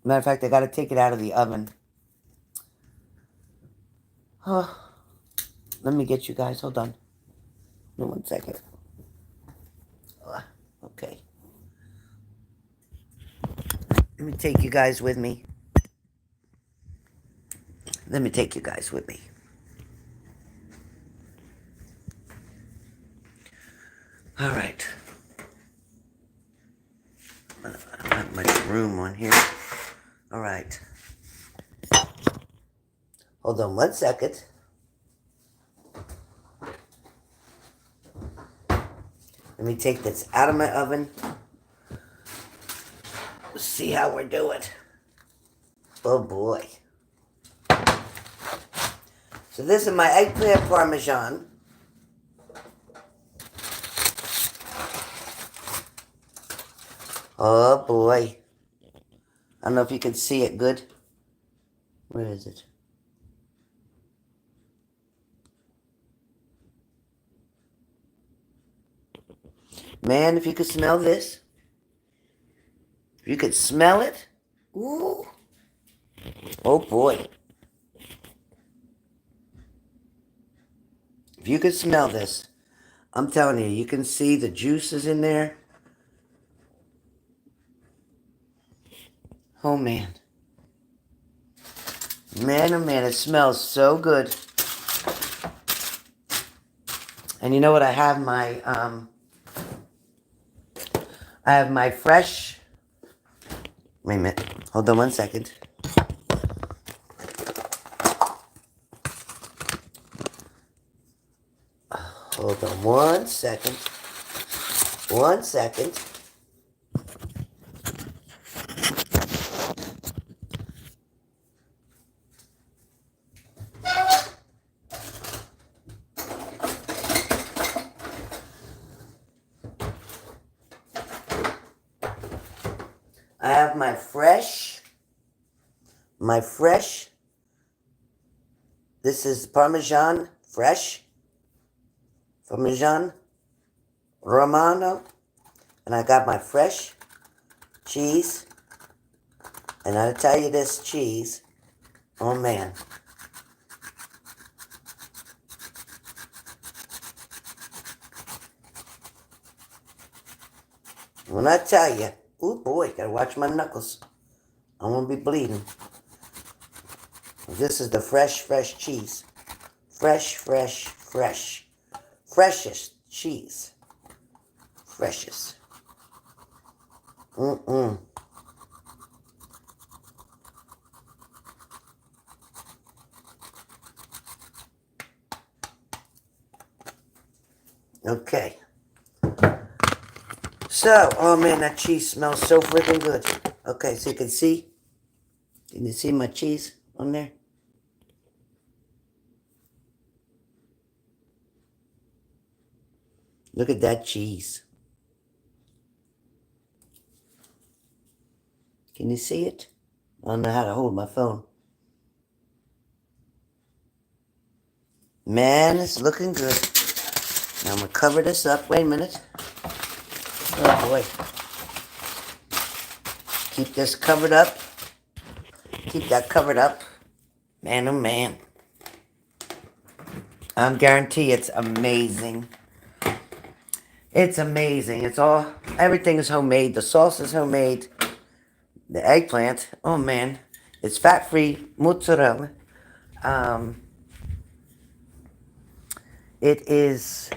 Matter of fact, I got to take it out of the oven. Oh, let me get you guys. Hold on. 1 second. Okay. Let me take you guys with me. Let me take you guys with me. All right. I don't have much room on here. All right. Hold on 1 second. Let me take this out of my oven. Let's see how we're doing. Oh boy. So this is my eggplant parmesan. Oh boy. I don't know if you can see it good. Where is it? Man, if you could smell this. If you could smell it. Ooh. Oh boy. If you could smell this. I'm telling you, you can see the juices in there. Oh man. Man, oh man, it smells so good. And you know what? I have my I have my fresh... Wait a minute. Hold on 1 second. Hold on 1 second. 1 second. I have my fresh, this is Parmesan fresh, Parmesan Romano, and I got my fresh cheese, and I'll tell you this cheese, oh man. When I tell you, oh boy, gotta watch my knuckles. I'm gonna be bleeding. This is the fresh cheese. Freshest cheese. Freshest. Okay. So, oh man, that cheese smells so freaking good. Okay, so you can see. Can you see my cheese on there? Look at that cheese. Can you see it? I don't know how to hold my phone. Man, it's looking good. Now I'm going to cover this up. Wait a minute. Oh boy. Keep this covered up. Keep that covered up. Man, oh man. I guarantee it's amazing. It's amazing. It's all, everything is homemade. The sauce is homemade. The eggplant, oh man. It's fat-free mozzarella. It is,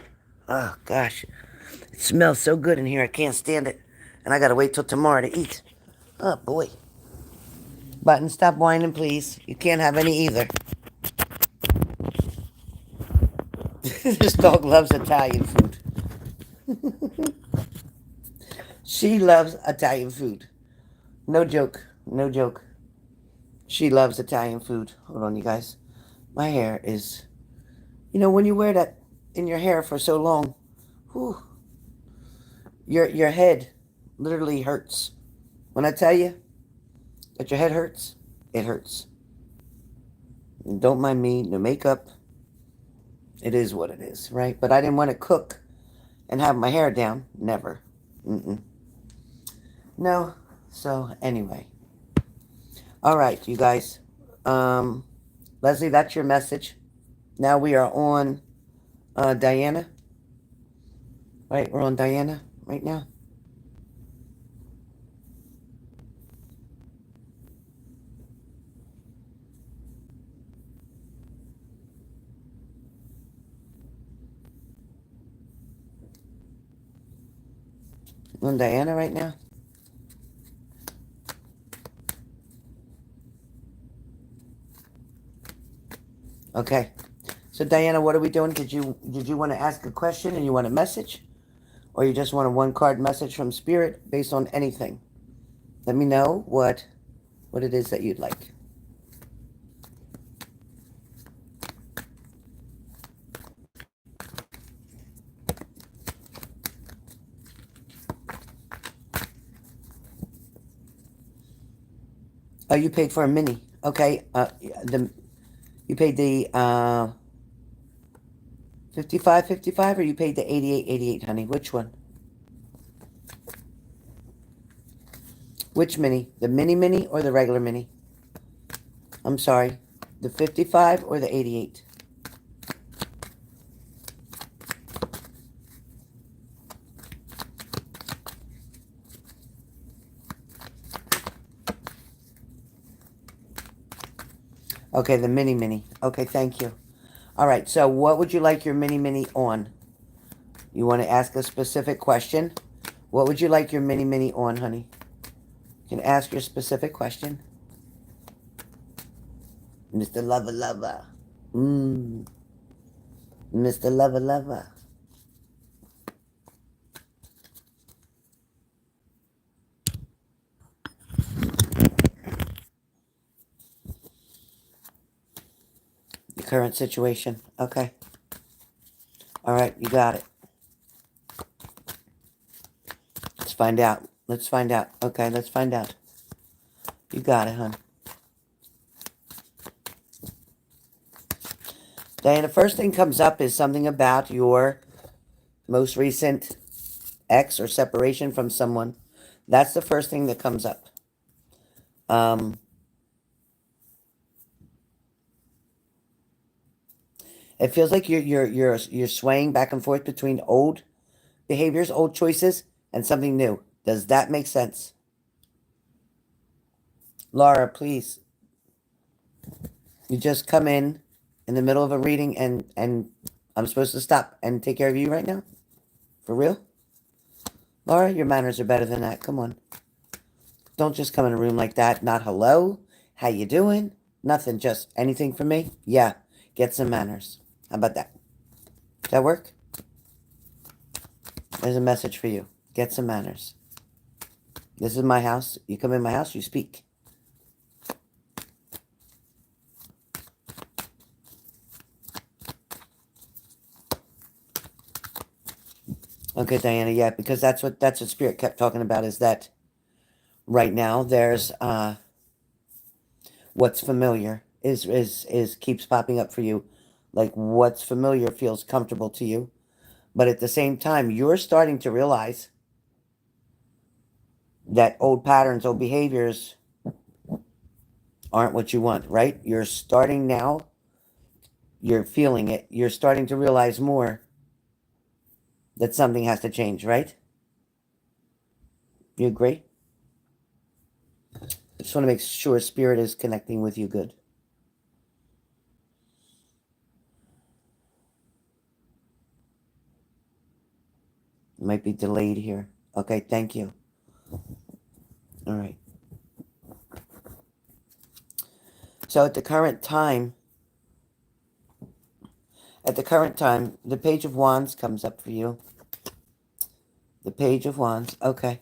oh gosh. It smells so good in here. I can't stand it. And I gotta wait till tomorrow to eat. Oh boy. Button, stop whining, please. You can't have any either. This dog loves Italian food. She loves Italian food. No joke. No joke. She loves Italian food. Hold on, you guys. My hair is... You know, when you wear that in your hair for so long, whew, your head literally hurts. When I tell you that your head hurts, it hurts. And don't mind me, the makeup. It is what it is, right? But I didn't want to cook and have my hair down. Never. No. So, anyway. All right, you guys. Leslie, that's your message. Now we are on Diana. Right, we're on Diana right now. On Diana right now. Okay. So Diana, what are we doing? Did you want to ask a question and you want a message? Or you just want a one-card message from Spirit based on anything? Let me know what it is that you'd like. Oh, you paid for a mini. Okay. You paid the 55.55 or you paid the 88.88, honey? Which one? Which mini? The mini or the regular mini? I'm sorry. The 55 or the 88? Okay, the mini. Okay, thank you. All right, so what would you like your mini on? You want to ask a specific question? What would you like your mini on, honey? You can ask your specific question. Mr. Lover Lover. Mr. Lover Lover. Your current situation. Okay. All right, you got it. Let's find out. Let's find out. Okay, let's find out. You got it, hon. Diana, first thing comes up is something about your most recent ex or separation from someone. That's the first thing that comes up. It feels like you're swaying back and forth between old behaviors, old choices, and something new. Does that make sense? Laura, please. You just come in the middle of a reading and I'm supposed to stop and take care of you right now? For real? Laura, your manners are better than that. Come on. Don't just come in a room like that. Not hello. How you doing? Nothing. Just anything from me? Yeah. Get some manners. How about that? Does that work? There's a message for you. Get some manners. This is my house. You come in my house, you speak. Okay, Diana, yeah, because that's what Spirit kept talking about, is that right now there's what's familiar is keeps popping up for you. Like, what's familiar feels comfortable to you. But at the same time, you're starting to realize that old patterns, old behaviors aren't what you want, right? You're starting now. You're feeling it. You're starting to realize more that something has to change, right? You agree? I just want to make sure Spirit is connecting with you good. It might be delayed here. Okay, thank you. All right. So at the current time, the Page of Wands comes up for you. The Page of Wands. Okay.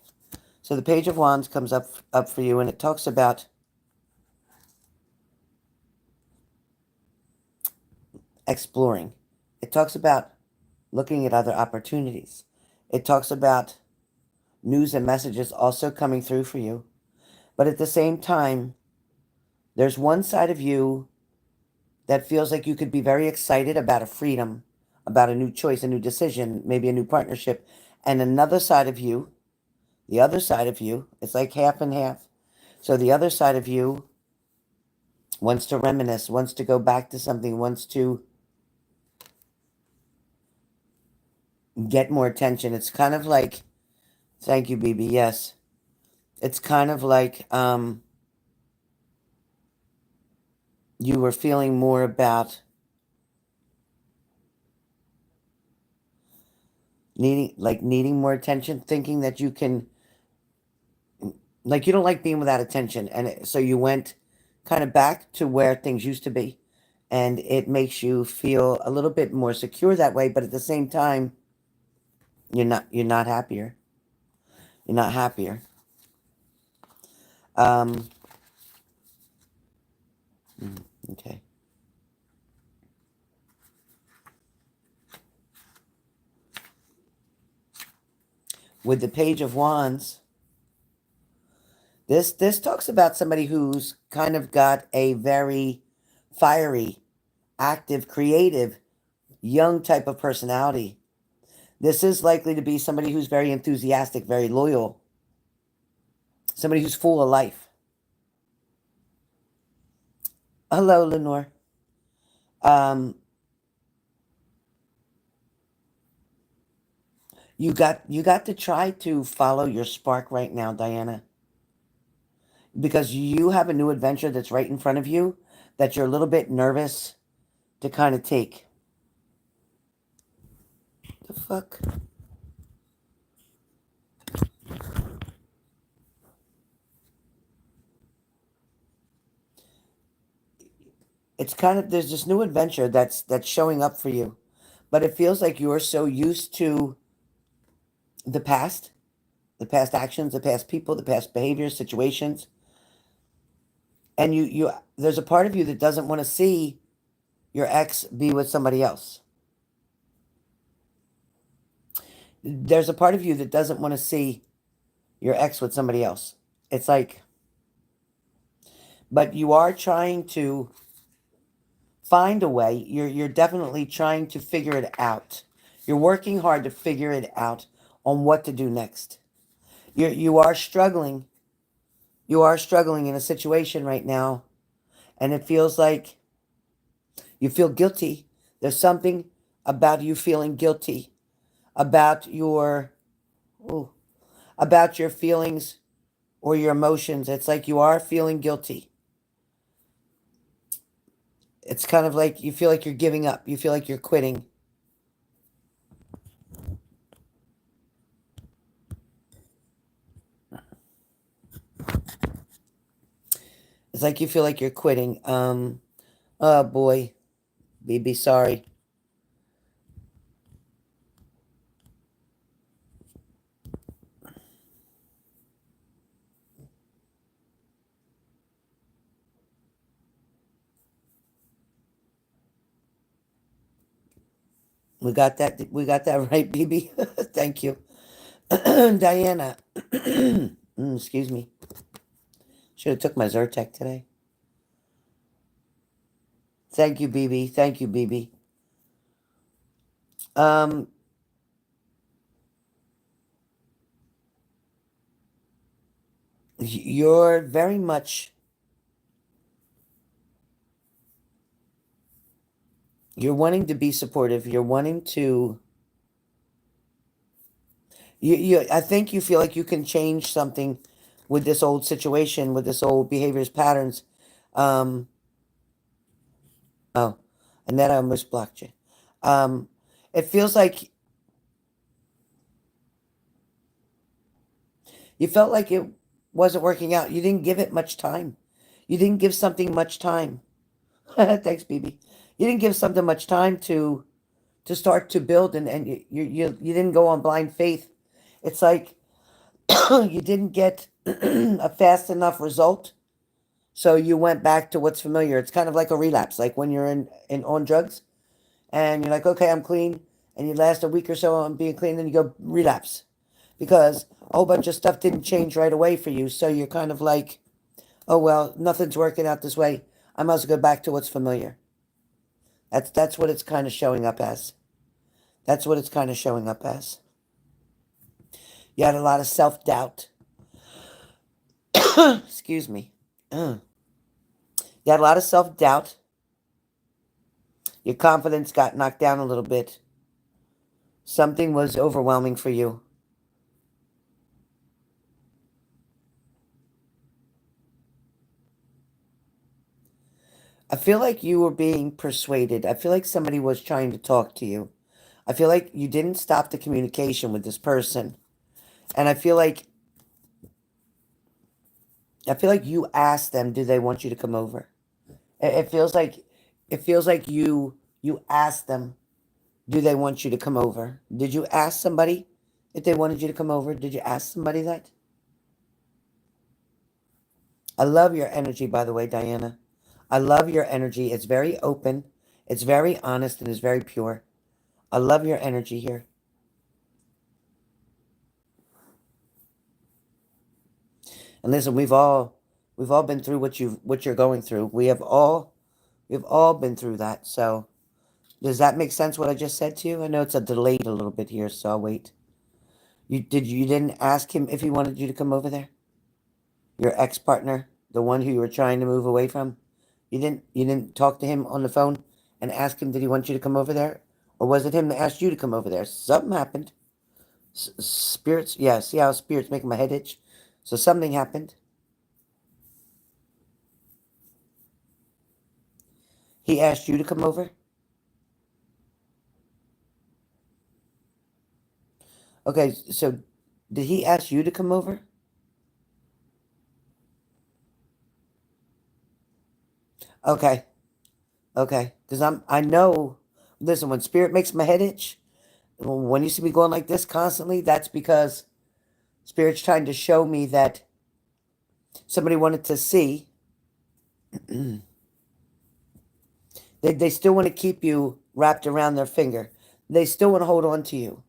So the Page of Wands comes up for you, and it talks about exploring. It talks about looking at other opportunities. It talks about news and messages also coming through for you. But at the same time, there's one side of you that feels like you could be very excited about a freedom, about a new choice, a new decision, maybe a new partnership. And another side of you, the other side of you, it's like half and half. So the other side of you wants to reminisce, wants to go back to something, wants to get more attention. It's kind of like, thank you, BB, yes. It's kind of like you were feeling more about needing more attention, thinking that you can, like, you don't like being without attention. And so you went kind of back to where things used to be. And it makes you feel a little bit more secure that way. But at the same time, you're not happier. You're not happier. Okay. With the Page of Wands, this talks about somebody who's kind of got a very fiery, active, creative, young type of personality. This is likely to be somebody who's very enthusiastic, very loyal, somebody who's full of life. Hello, Lenore. You got to try to follow your spark right now, Diana, because you have a new adventure that's right in front of you that you're a little bit nervous to kind of take. The fuck? it's kind of, there's this new adventure that's showing up for you, but it feels like you're so used to the past, the past actions, the past people, the past behaviors, situations, and you there's a part of you that doesn't want to see your ex be with somebody else. There's a part of you that doesn't want to see your ex with somebody else. It's like, but you are trying to find a way. You're definitely trying to figure it out. You're working hard to figure it out on what to do next. You are struggling. You are struggling in a situation right now, and it feels like you feel guilty. There's something about you feeling guilty about your ooh, about your feelings or your emotions. It's like you are feeling guilty. It's kind of like you feel like you're giving up. You feel like you're quitting. It's like you feel like you're quitting. Oh boy, BB, sorry. We got that. We got that right, BB. Thank you, Diana. Excuse me. Should have took my Zyrtec today. Thank you, BB. Thank you, BB. Um, you're very much. You're wanting to be supportive. You're wanting to. You. I think you feel like you can change something with this old situation, with this old behaviors patterns. Um, oh, and then I almost blocked you. Um, it feels like you felt like it wasn't working out. You didn't give it much time. You didn't give something much time. Thanks, BB. You didn't give something much time to start to build, and you didn't go on blind faith. It's like you didn't get a fast enough result, so you went back to what's familiar. It's kind of like a relapse, like when you're in on drugs, and you're like, okay, I'm clean, and you last a week or so on being clean, then you go relapse because a whole bunch of stuff didn't change right away for you. So you're kind of like, oh well, nothing's working out this way. I must go back to what's familiar. That's what it's kind of showing up as. That's what it's kind of showing up as. You had a lot of self doubt. Excuse me. You had a lot of self doubt. Your confidence got knocked down a little bit. Something was overwhelming for you. I feel like you were being persuaded. I feel like somebody was trying to talk to you. I feel like you didn't stop the communication with this person. And I feel like you asked them, do they want you to come over? It feels like you asked them, do they want you to come over? Did you ask somebody if they wanted you to come over? Did you ask somebody that? I love your energy, by the way, Diana. I love your energy. It's very open, it's very honest, and it's very pure. I love your energy here. And listen, we've all been through what you're going through. We've all been through that. So does that make sense what I just said to you? I know it's a delayed a little bit here, so I'll wait. You didn't ask him if he wanted you to come over there? Your ex-partner, the one who you were trying to move away from? You didn't talk to him on the phone and ask him did he want you to come over there? Or was it him that asked you to come over there? Something happened. Spirits, yeah, see how spirits making my head itch? So something happened. He asked you to come over? Okay, so did he ask you to come over? Okay. Okay, because I know. Listen, when spirit makes my head itch, when you see me going like this constantly, that's because spirit's trying to show me that somebody wanted to see. They still want to keep you wrapped around their finger. They still want to hold on to you.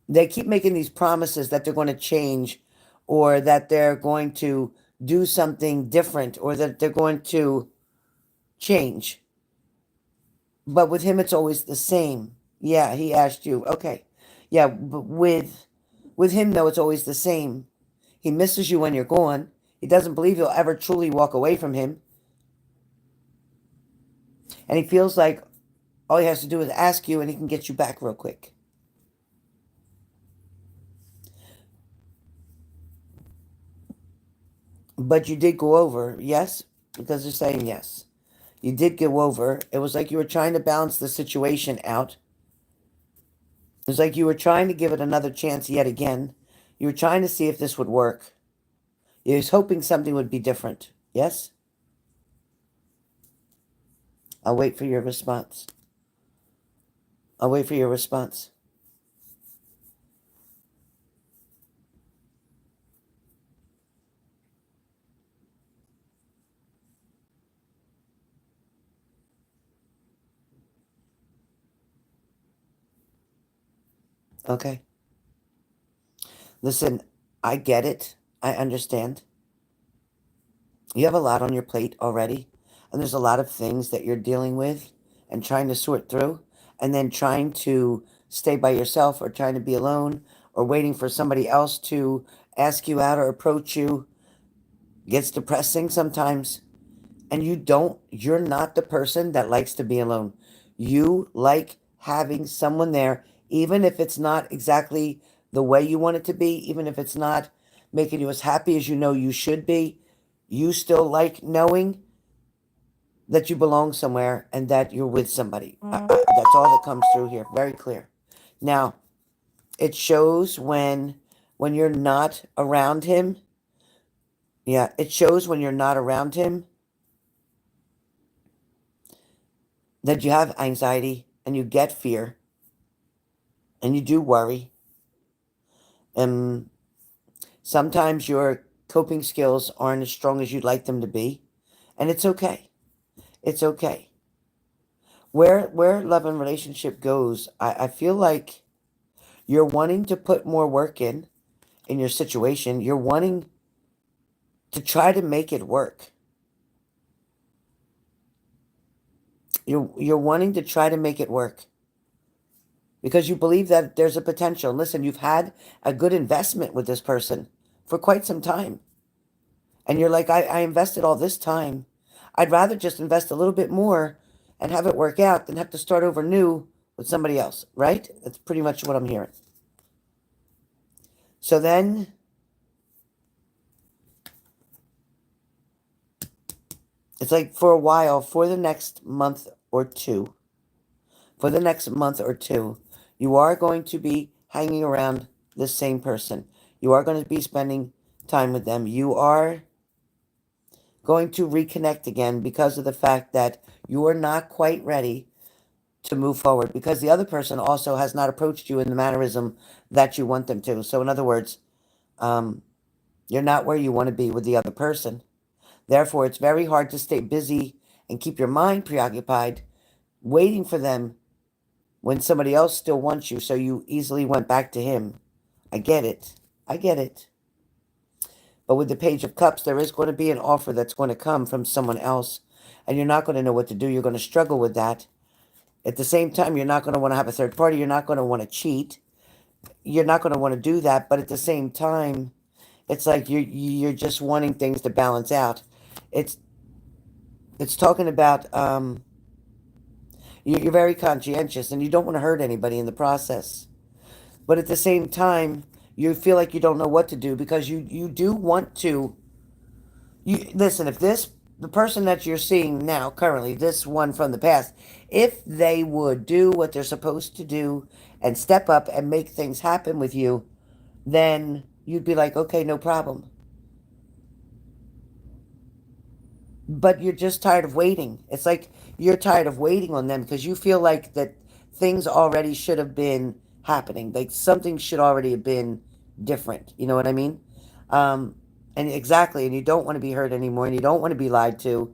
They keep making these promises that they're going to change, or that they're going to do something different, or that they're going to change. But with him, it's always the same. Yeah, he asked you. Okay. Yeah, but with him though, it's always the same. He misses you when you're gone. He doesn't believe you'll ever truly walk away from him. And he feels like all he has to do is ask you and he can get you back real quick. But you did go over, yes? Because they're saying yes. You did go over. It was like you were trying to balance the situation out. It was like you were trying to give it another chance yet again. You were trying to see if this would work. You was hoping something would be different. Yes? I'll wait for your response. I'll wait for your response. Okay. Listen, I get it. I understand. You have a lot on your plate already, and there's a lot of things that you're dealing with and trying to sort through, and then trying to stay by yourself or trying to be alone or waiting for somebody else to ask you out or approach you gets depressing sometimes. And you're not the person that likes to be alone. You like having someone there, even if it's not exactly the way you want it to be, even if it's not making you as happy as you know you should be. You still like knowing that you belong somewhere and that you're with somebody. That's all that comes through here. Very clear. Now, it shows when you're not around him. Yeah, it shows when you're not around him that you have anxiety and you get fear and you do worry. And sometimes your coping skills aren't as strong as you'd like them to be. And it's okay. It's okay. Where love and relationship goes, I feel like you're wanting to put more work in your situation. You're wanting to try to make it work. You're wanting to try to make it work because you believe that there's a potential. Listen, you've had a good investment with this person for quite some time. And you're like, I invested all this time. I'd rather just invest a little bit more and have it work out than have to start over new with somebody else, right? That's pretty much what I'm hearing. So then it's like for a while, for the next month or two, you are going to be hanging around the same person. You are going to be spending time with them. You are going to reconnect again because of the fact that you are not quite ready to move forward because the other person also has not approached you in the mannerism that you want them to. So in other words, you're not where you want to be with the other person. Therefore, it's very hard to stay busy and keep your mind preoccupied waiting for them when somebody else still wants you, so you easily went back to him. I get it. I get it. But with the Page of Cups, there is going to be an offer that's going to come from someone else, and you're not going to know what to do. You're going to struggle with that. At the same time, you're not going to want to have a third party. You're not going to want to cheat. You're not going to want to do that. But at the same time, it's like you're just wanting things to balance out. It's talking about you're very conscientious and you don't want to hurt anybody in the process. But at the same time, you feel like you don't know what to do because you do want to. You listen. If the person that you're seeing now, currently, this one from the past, if they would do what they're supposed to do and step up and make things happen with you, then you'd be like, okay, no problem. But you're just tired of waiting. It's like you're tired of waiting on them because you feel like that things already should have been happening. Like something should already have been different. You know what I mean? And exactly, and you don't want to be hurt anymore, and you don't want to be lied to,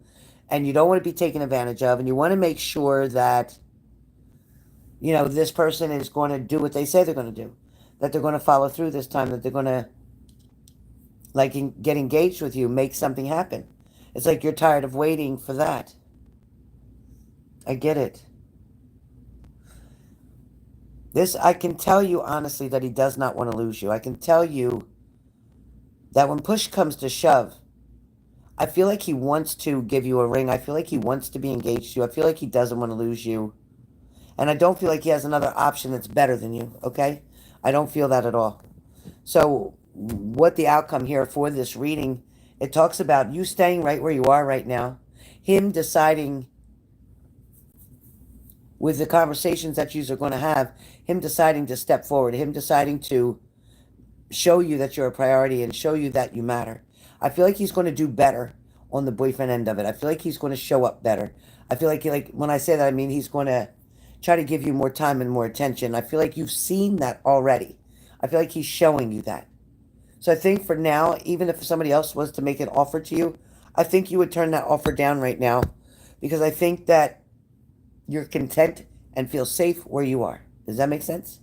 and you don't want to be taken advantage of, and you want to make sure that, you know, this person is going to do what they say they're going to do, that they're going to follow through this time, that they're going to, like, get engaged with you, make something happen. It's like you're tired of waiting for that. I get it. This, I can tell you honestly that he does not want to lose you. I can tell you that when push comes to shove, I feel like he wants to give you a ring. I feel like he wants to be engaged to you. I feel like he doesn't want to lose you. And I don't feel like he has another option that's better than you, okay? I don't feel that at all. So what the outcome here for this reading, it talks about you staying right where you are right now, him deciding with the conversations that you are going to have, him deciding to step forward, him deciding to show you that you're a priority and show you that you matter. I feel like he's going to do better on the boyfriend end of it. I feel like he's going to show up better. I feel like when I say that, I mean he's going to try to give you more time and more attention. I feel like you've seen that already. I feel like he's showing you that. So I think for now, even if somebody else was to make an offer to you, I think you would turn that offer down right now because I think that you're content and feel safe where you are. Does that make sense?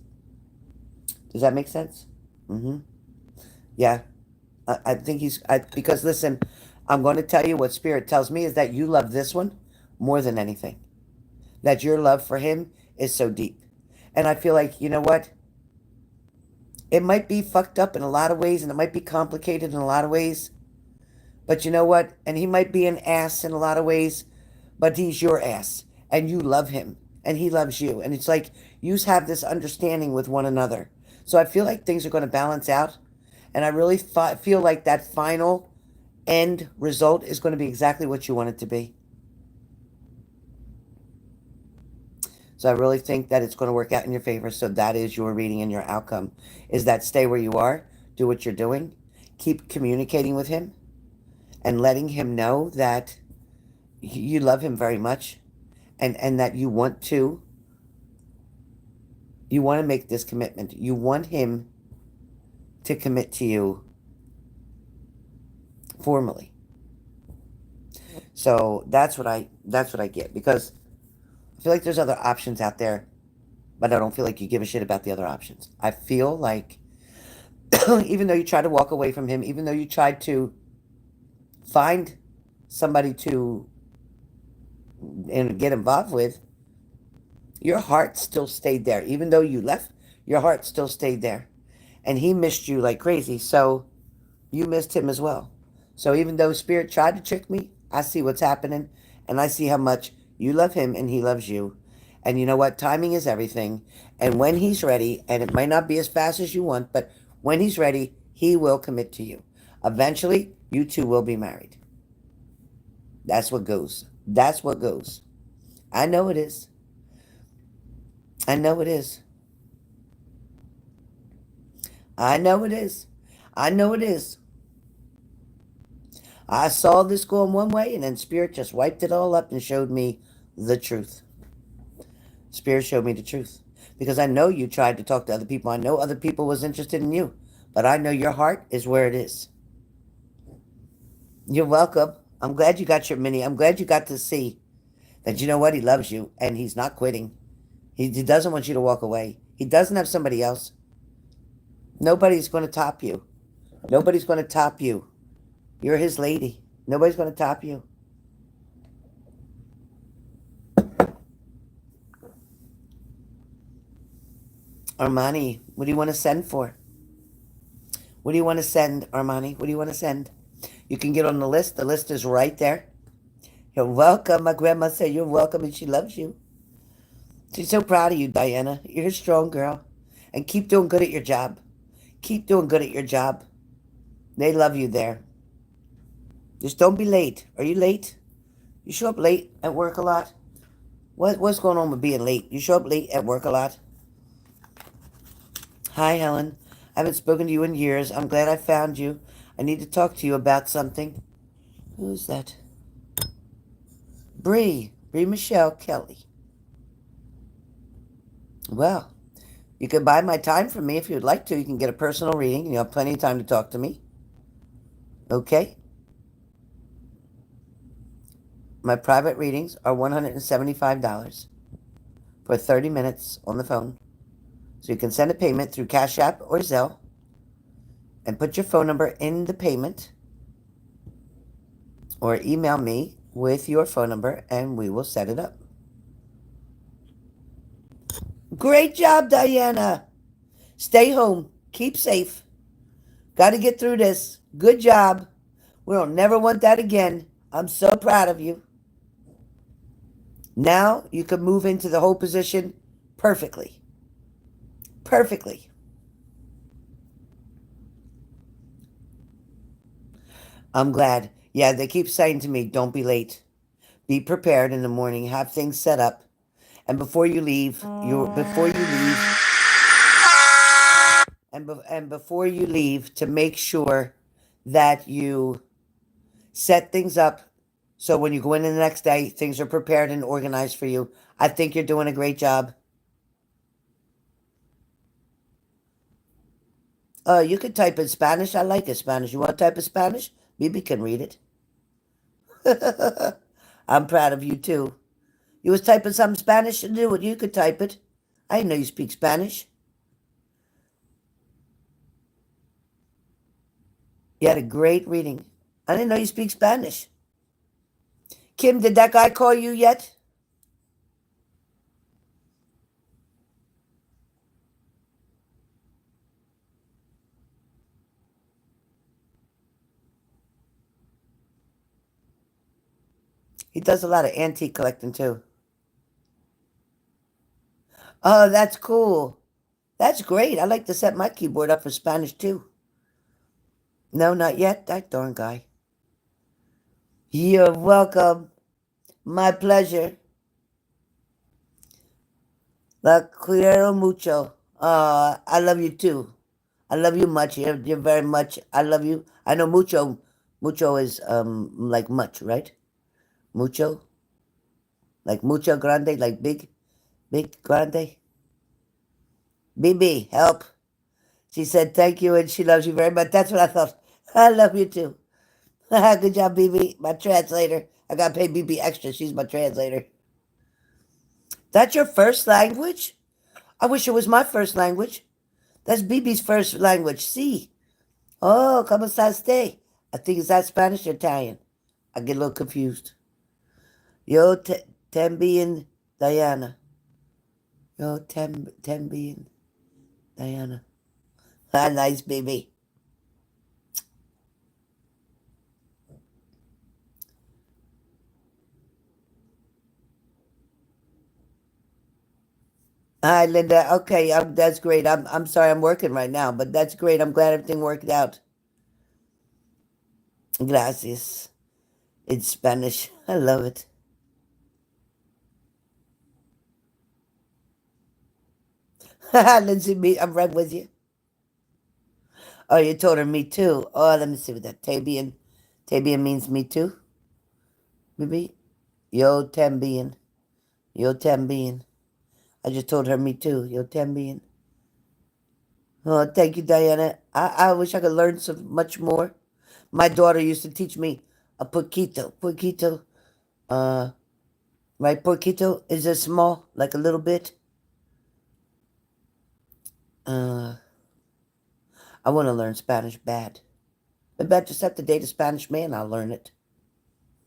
Does that make sense? Mm-hmm. Yeah. I think because listen, I'm going to tell you what Spirit tells me is that you love this one more than anything. That your love for him is so deep. And I feel like, you know what? It might be fucked up in a lot of ways and it might be complicated in a lot of ways. But you know what? And he might be an ass in a lot of ways, but he's your ass. And you love him. And he loves you. And it's like you have this understanding with one another. So I feel like things are going to balance out. And I really feel like that final end result is going to be exactly what you want it to be. So I really think that it's going to work out in your favor. So that is your reading and your outcome. Is that stay where you are, do what you're doing, keep communicating with him, and letting him know that you love him very much, and that you want to make this commitment. You want him to commit to you formally. So that's what I get, because I feel like there's other options out there, but I don't feel like you give a shit about the other options. I feel like even though you tried to walk away from him, even though you tried to find somebody to get involved with, your heart still stayed there. Even though you left, your heart still stayed there. And he missed you like crazy, so you missed him as well. So even though Spirit tried to trick me, I see what's happening, and I see how much you love him and he loves you. And you know what? Timing is everything. And when he's ready, and it might not be as fast as you want, but when he's ready, he will commit to you. Eventually, you two will be married. That's what goes. That's what goes. I know it is. I know it is. I know it is. I know it is. I saw this going one way, and then Spirit just wiped it all up and showed me the truth. Spirit showed me the truth. Because I know you tried to talk to other people. I know other people was interested in you. But I know your heart is where it is. You're welcome. I'm glad you got your mini. I'm glad you got to see that, you know what, he loves you, and he's not quitting. He doesn't want you to walk away. He doesn't have somebody else. Nobody's going to top you. Nobody's going to top you. You're his lady. Nobody's going to top you. Armani, what do you want to send for? What do you want to send, Armani? What do you want to send? You can get on the list. The list is right there. You're welcome. My grandma said you're welcome and she loves you. She's so proud of you, Diana. You're a strong girl. And keep doing good at your job. Keep doing good at your job. They love you there. Just don't be late. Are you late? You show up late at work a lot? What's going on with being late? You show up late at work a lot? Hi, Helen. I haven't spoken to you in years. I'm glad I found you. I need to talk to you about something. Who's that? Bree. Bree Michelle Kelly. Well, you can buy my time from me if you'd like to. You can get a personal reading. You have plenty of time to talk to me. Okay? My private readings are $175 for 30 minutes on the phone. So you can send a payment through Cash App or Zelle and put your phone number in the payment, or email me with your phone number and we will set it up. Great job, Diana. Stay home. Keep safe. Got to get through this. Good job. We don't never want that again. I'm so proud of you. Now you can move into the whole position perfectly. Perfectly. I'm glad. Yeah, they keep saying to me, don't be late. Be prepared in the morning. Have things set up. And before you leave, before you leave, to make sure that you set things up so when you go in the next day, things are prepared and organized for you. I think you're doing a great job. You could type in Spanish. I like it, Spanish. You want to type in Spanish? Bibi can read it. I'm proud of you, too. You was typing some Spanish to do it. You could type it. I didn't know you speak Spanish. You had a great reading. I didn't know you speak Spanish. Kim, did that guy call you yet? He does a lot of antique collecting, too. Oh, that's cool. That's great. I like to set my keyboard up for Spanish, too. No, not yet. That darn guy. You're welcome. My pleasure. La quiero mucho. I love you, too. I love you much. You're very much. I love you. I know mucho. Mucho is like much, right? Mucho. Like mucho grande, like big, big grande. Bibi, help. She said thank you and she loves you very much. That's what I thought. I love you too. Good job, Bibi. My translator. I got to pay Bibi extra. She's my translator. That's your first language? I wish it was my first language. That's Bibi's first language. See? Oh, como estás? I think it's that Spanish or Italian. I get a little confused. Yo también, Diana. Yo también, Diana. Ah, nice, baby. Hi, Linda. Okay, that's great. I'm sorry I'm working right now, but that's great. I'm glad everything worked out. Gracias. It's Spanish. I love it. Lindsay, I'm right with you. Oh, you told her me too. Oh, let me see what that Tabian. Tabian means me too. Maybe. Yo también. Yo también. I just told her me too. Yo también. Oh, thank you, Diana. I wish I could learn so much more. My daughter used to teach me a poquito. Poquito. Uh, right? Poquito is a small, like a little bit. Uh, I want to learn Spanish bad. Maybe I just have to date a Spanish man. I'll learn it.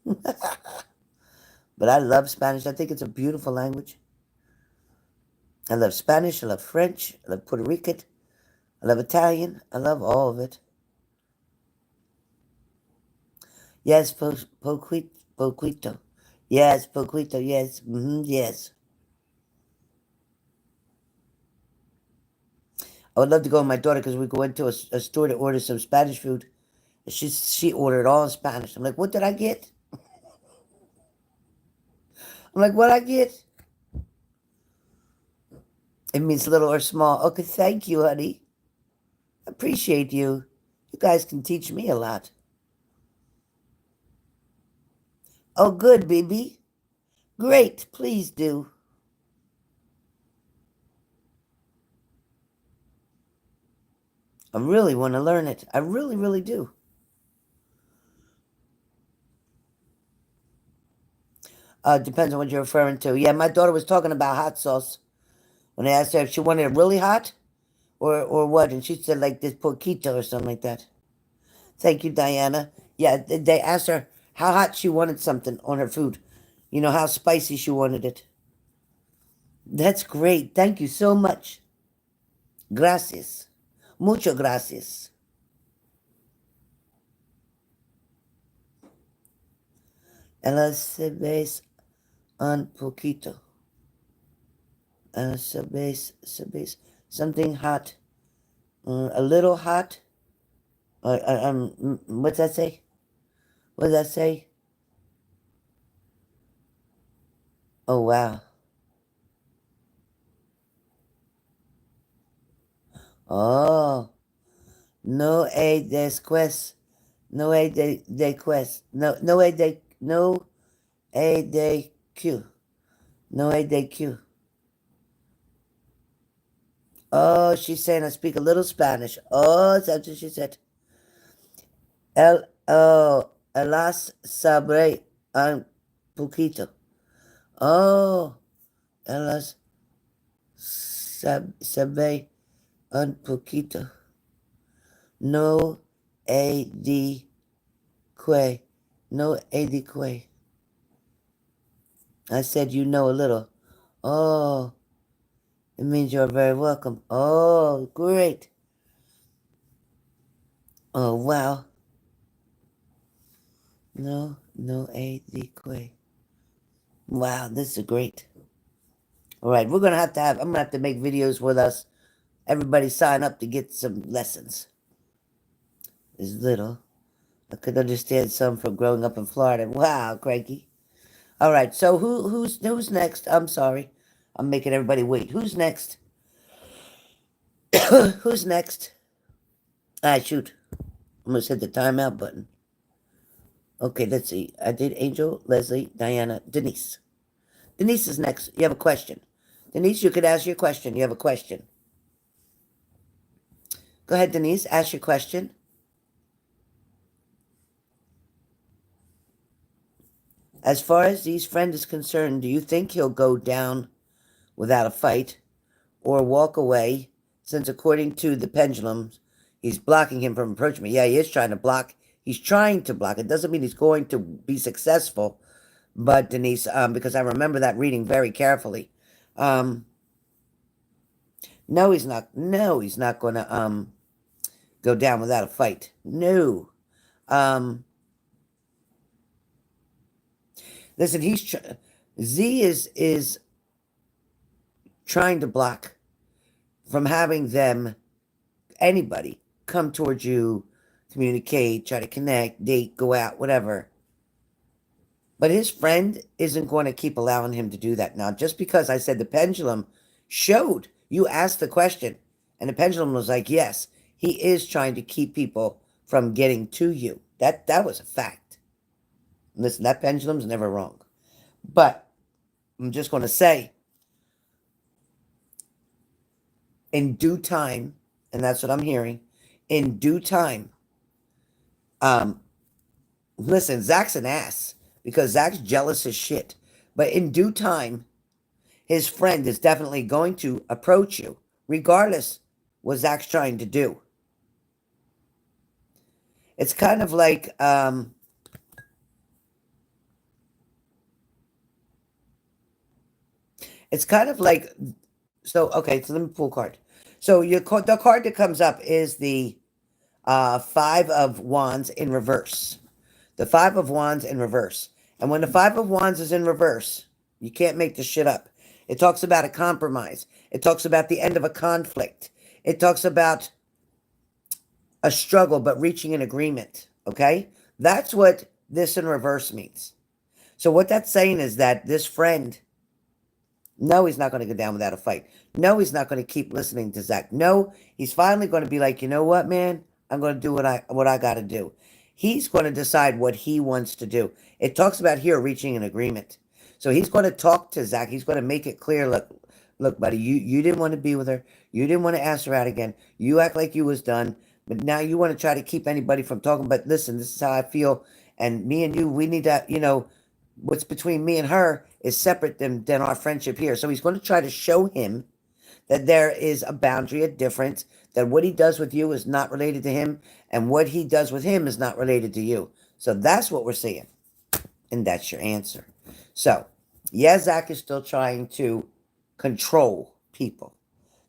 But I love Spanish. I think it's a beautiful language. I love Spanish. I love French. I love Puerto Rican. I love Italian. I love all of it. Yes, poquito. Yes, poquito. Yes. Yes. I would love to go with my daughter because we go into a store to order some Spanish food. She ordered all in Spanish. I'm like, what did I get? I'm like, what I get? It means little or small. Okay, thank you, honey. Appreciate you. You guys can teach me a lot. Oh, good, baby. Great, please do. I really want to learn it. I really, really do. Depends on what you're referring to. Yeah, my daughter was talking about hot sauce when I asked her if she wanted it really hot or what, and she said like this poquito or something like that. Thank you, Diana. Yeah, they asked her how hot she wanted something on her food. You know, how spicy she wanted it. That's great. Thank you so much. Gracias. Mucho gracias. Ela se ves un poquito. Se ves something hot. A little hot. What's that say? What does that say? Oh, wow. Oh, no hay después. No hay de quest. No hay de, no hay de Q. No hay de Q. Oh, she's saying I speak a little Spanish. Oh, that's what she said. Elas sabré un poquito. Oh, elas sabe un poquito. No hay de que. No hay de que. I said you know a little. Oh, it means you're very welcome. Oh, great. Oh, wow. No hay de que. Wow, this is great. All right, we're gonna have. I'm gonna have to make videos with us. Everybody sign up to get some lessons. Is little. I could understand some from growing up in Florida. Wow, cranky. All right, so who's next? I'm sorry, I'm making everybody wait. Who's next? Who's next? Ah, shoot, almost hit the timeout button. Okay, let's see. I did Angel, Leslie, Diana, Denise. Denise is next. You have a question. Denise, you could ask your question. You have a question. Go ahead, Denise. Ask your question. As far as Z's friend is concerned, do you think he'll go down without a fight or walk away since, according to the pendulums, he's blocking him from approaching me? Yeah, he is trying to block. He's trying to block. It doesn't mean he's going to be successful, but Denise, because I remember that reading very carefully. No, he's not. No, he's not going to go down without a fight. No. Listen, Z is trying to block from having anybody come towards you, communicate, try to connect, date, go out, whatever. But his friend isn't going to keep allowing him to do that. Now, just because I said the pendulum showed, you asked the question, and the pendulum was like, yes, he is trying to keep people from getting to you. That was a fact. Listen, that pendulum's never wrong. But I'm just going to say, in due time, and that's what I'm hearing, in due time, listen, Zach's an ass because Zach's jealous as shit. But in due time, his friend is definitely going to approach you, regardless what Zach's trying to do. It's kind of like, it's kind of like, so, okay, so let me pull a card. So the card that comes up is the Five of Wands in reverse. The Five of Wands in reverse. And when the Five of Wands is in reverse, you can't make this shit up. It talks about a compromise. It talks about the end of a conflict. It talks about a struggle, but reaching an agreement. Okay? That's what this in reverse means. So what that's saying is that this friend, no, he's not going to go down without a fight. No, he's not going to keep listening to Zach. No, he's finally going to be like, you know what, man? I'm going to do what I got to do. He's going to decide what he wants to do. It talks about here reaching an agreement. So he's going to talk to Zach. He's going to make it clear, look, buddy, you didn't want to be with her. You didn't want to ask her out again. You act like you was done. But now you want to try to keep anybody from talking. But listen, this is how I feel. And me and you, we need to, what's between me and her is separate than our friendship here. So he's going to try to show him that there is a boundary, a difference, that what he does with you is not related to him, and what he does with him is not related to you. So that's what we're seeing. And that's your answer. So, yeah, Zach is still trying to control people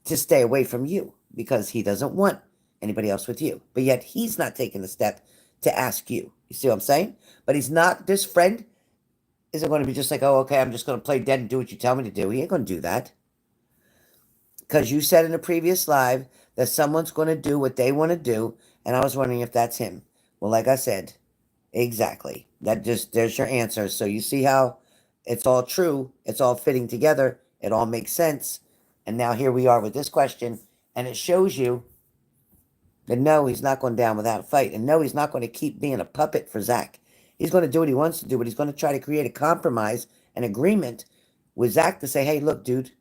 to stay away from you because he doesn't want anybody else with you. But yet he's not taking the step to ask you. You see what I'm saying? But he's not, this friend isn't going to be just like, oh, okay, I'm just going to play dead and do what you tell me to do. He ain't going to do that. Because you said in a previous live that someone's going to do what they want to do, and I was wondering if that's him. Well, like I said, exactly. There's your answer. So you see how it's all true, it's all fitting together, it all makes sense. And now here we are with this question, and it shows you that no, he's not going down without a fight, and no, he's not going to keep being a puppet for Zach. He's going to do what he wants to do, but he's going to try to create a compromise, an agreement with Zach to say, hey, look, dude,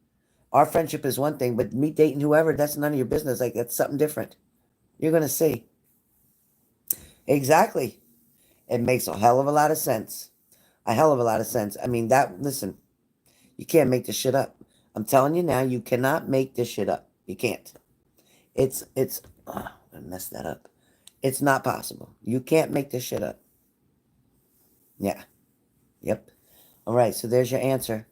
our friendship is one thing, but me dating whoever, that's none of your business. Like, that's something different. You're going to see. Exactly. It makes a hell of a lot of sense. A hell of a lot of sense. I mean, listen, you can't make this shit up. I'm telling you now, you cannot make this shit up. You can't. I messed that up. It's not possible. You can't make this shit up. Yeah. Yep. All right, so there's your answer.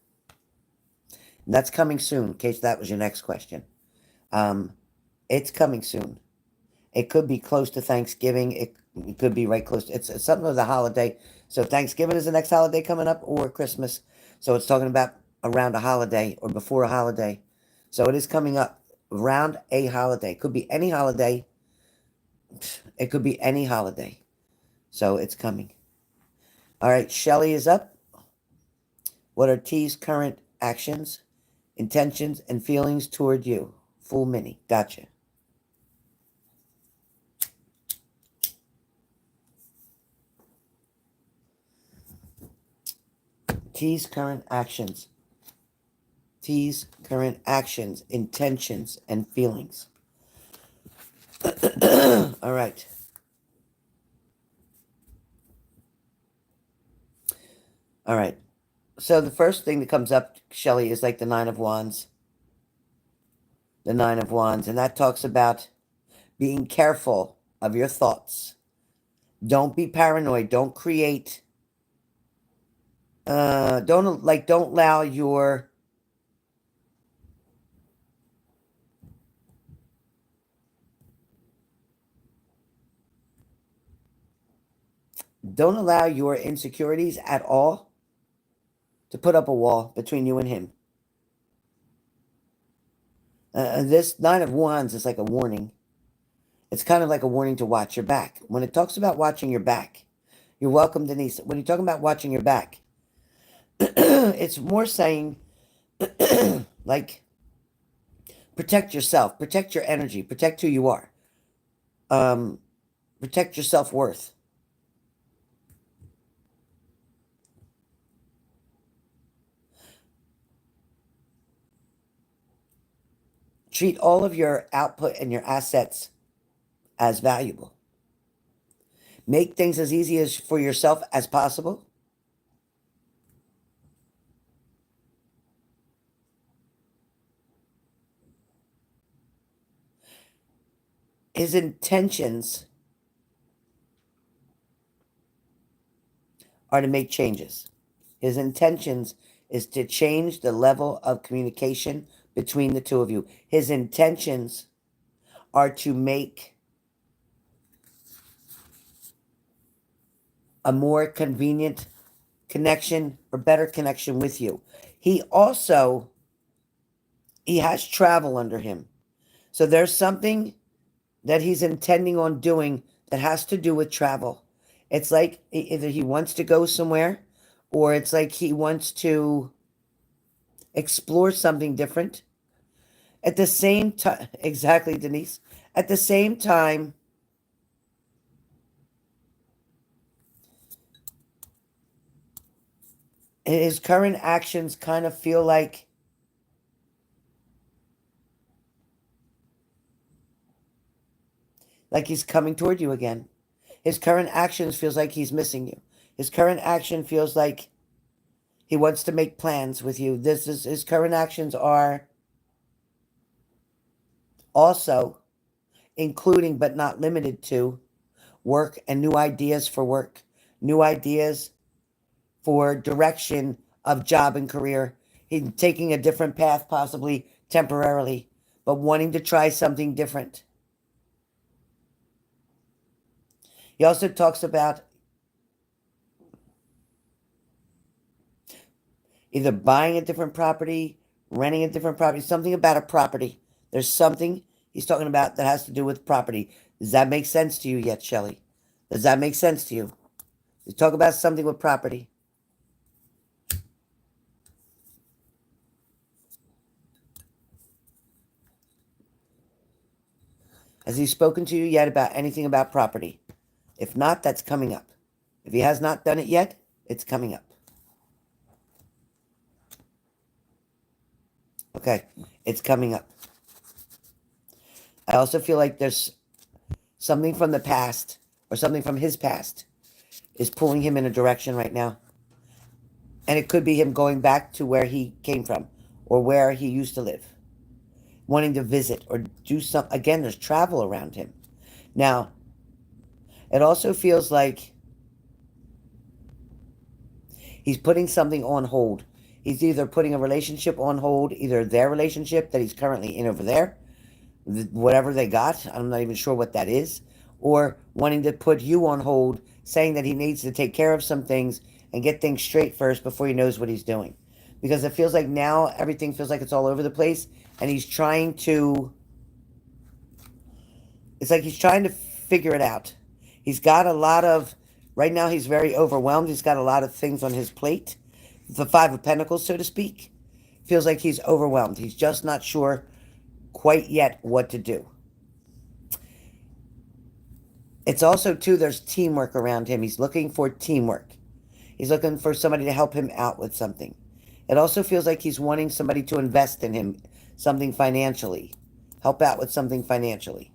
That's coming soon, in case that was your next question. It's coming soon. It could be close to Thanksgiving. It could be right close. It's something with a holiday. So Thanksgiving is the next holiday coming up, or Christmas. So it's talking about around a holiday or before a holiday. So it is coming up around a holiday. It could be any holiday. It could be any holiday. So it's coming. All right, Shelly is up. What are T's current actions, intentions, and feelings toward you? Full mini. Gotcha. T's current actions. T's current actions, intentions, and feelings. All right. All right. So the first thing that comes up, Shelly, is like the Nine of Wands. The Nine of Wands. And that talks about being careful of your thoughts. Don't be paranoid. Don't create. Don't allow your insecurities at all to put up a wall between you and him. This Nine of Wands is like a warning. It's kind of like a warning to watch your back. When it talks about watching your back, you're welcome, Denise. When you're talking about watching your back, it's more saying, like, protect yourself, protect your energy, protect who you are, protect your self-worth. Treat all of your output and your assets as valuable. Make things as easy as for yourself as possible. His intentions are to make changes. His intentions is to change the level of communication between the two of you. His intentions are to make a more convenient connection or better connection with you. He has travel under him. So there's something that he's intending on doing that has to do with travel. It's like either he wants to go somewhere, or it's like he wants to explore something different. At the same time, exactly, Denise. At the same time, his current actions kind of feel like he's coming toward you again. His current actions feels like he's missing you. His current action feels like he wants to make plans with you. This is his current actions are also including but not limited to work and new ideas for work, new ideas for direction of job and career. He's taking a different path, possibly temporarily, but wanting to try something different. He also talks about either buying a different property, renting a different property, something about a property. There's something he's talking about that has to do with property. Does that make sense to you yet, Shelley? Does that make sense to you? You talk about something with property. Has he spoken to you yet about anything about property? If not, that's coming up. If he has not done it yet, it's coming up. Okay, it's coming up. I also feel like there's something from the past or something from his past is pulling him in a direction right now. And it could be him going back to where he came from or where he used to live, wanting to visit or do something. Again, there's travel around him. Now, it also feels like he's putting something on hold. He's either putting a relationship on hold, either their relationship that he's currently in over there, whatever they got, I'm not even sure what that is, or wanting to put you on hold, saying that he needs to take care of some things and get things straight first before he knows what he's doing. Because it feels like now everything feels like it's all over the place, and he's trying to, it's like he's trying to figure it out. He's got a lot of, right now he's very overwhelmed. He's got a lot of things on his plate. The Five of Pentacles, so to speak. Feels like he's overwhelmed. He's just not sure quite yet what to do. It's also, too, there's teamwork around him. He's looking for teamwork. He's looking for somebody to help him out with something. It also feels like he's wanting somebody to invest in him, something financially. Help out with something financially.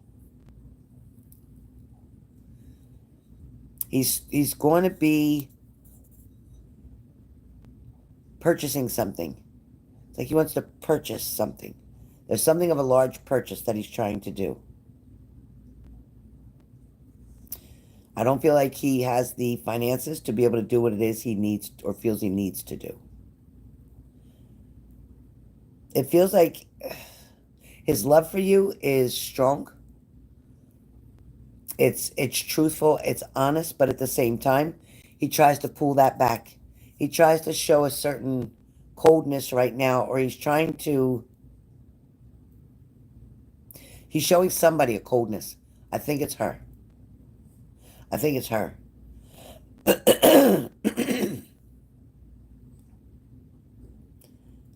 He's going to be purchasing something. It's like he wants to purchase something. There's something of a large purchase that he's trying to do. I don't feel like he has the finances to be able to do what it is he needs or feels he needs to do. It feels like his love for you is strong. It's truthful, it's honest, but at the same time, he tries to pull that back. He tries to show a certain coldness right now, or he's trying to... He's showing somebody a coldness. I think it's her. I think it's her.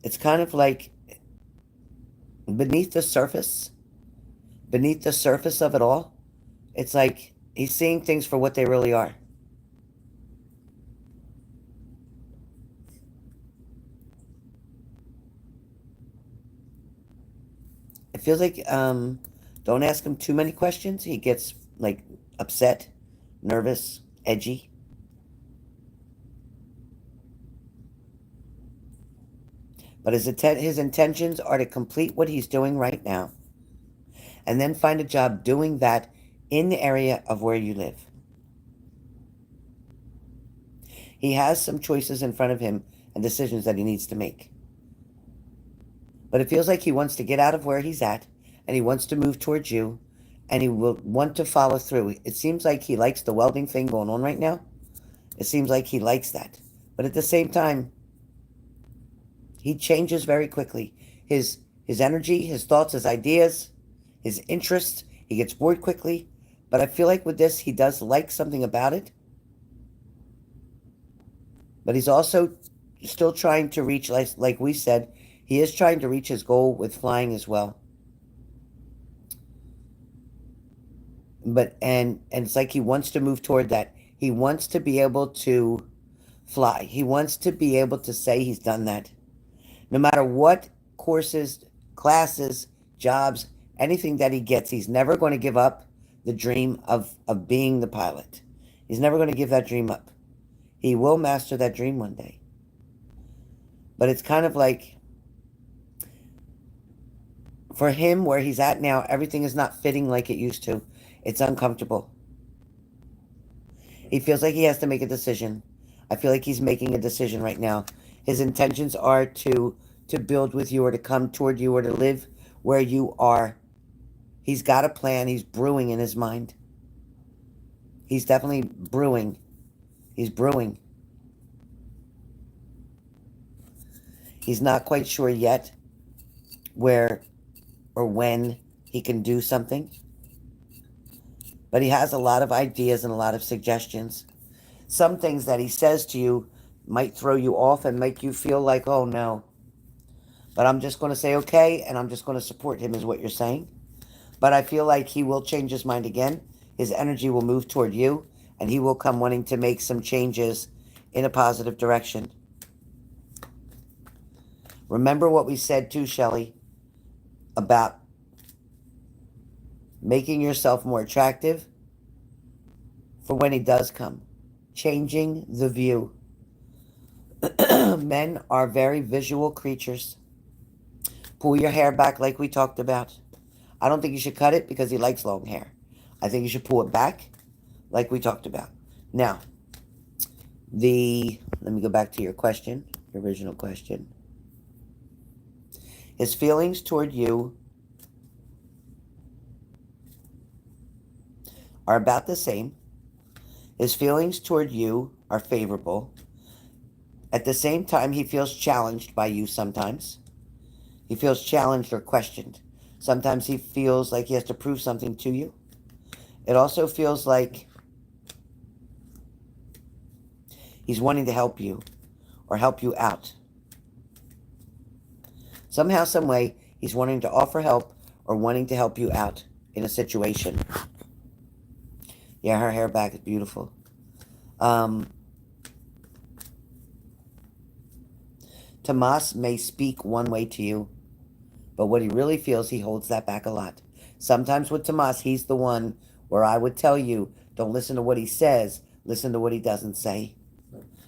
It's kind of like beneath the surface of it all, it's like he's seeing things for what they really are. It feels like, don't ask him too many questions. He gets, like, upset, nervous, edgy. But his intentions are to complete what he's doing right now and then find a job doing that in the area of where you live. He has some choices in front of him and decisions that he needs to make. But it feels like he wants to get out of where he's at and he wants to move towards you and he will want to follow through. It seems like he likes the welding thing going on right now. It seems like he likes that. But at the same time, he changes very quickly. His energy, his thoughts, his ideas, his interests, he gets bored quickly. But I feel like with this, he does like something about it. But he's also still trying to reach, like we said, he is trying to reach his goal with flying as well. But, and it's like he wants to move toward that. He wants to be able to fly. He wants to be able to say he's done that. No matter what courses, classes, jobs, anything that he gets, he's never going to give up the dream of being the pilot. He's never going to give that dream up. He will master that dream one day. But it's kind of like, for him, where he's at now, everything is not fitting like it used to. It's uncomfortable. He feels like he has to make a decision. I feel like he's making a decision right now. His intentions are to build with you, or to come toward you, or to live where you are. He's got a plan. He's brewing in his mind. He's definitely brewing. He's brewing. He's not quite sure yet where or when he can do something. But he has a lot of ideas and a lot of suggestions. Some things that he says to you might throw you off and make you feel like, oh no. But I'm just going to say okay, and I'm just going to support him, is what you're saying. But I feel like he will change his mind again. His energy will move toward you, and he will come wanting to make some changes in a positive direction. Remember what we said too, Shelley, about making yourself more attractive for when he does come. Changing the view. Men are very visual creatures. Pull your hair back like we talked about. I don't think you should cut it because he likes long hair. I think you should pull it back like we talked about. Now, let me go back to your question, your original question. His feelings toward you are about the same. His feelings toward you are favorable. At the same time, he feels challenged by you sometimes. He feels challenged or questioned. Sometimes he feels like he has to prove something to you. It also feels like he's wanting to help you or help you out. Somehow, some way, he's wanting to offer help or wanting to help you out in a situation. Yeah, her hair back is beautiful. Tomas may speak one way to you, but what he really feels, he holds that back a lot. Sometimes with Tomas, he's the one where I would tell you, don't listen to what he says, listen to what he doesn't say.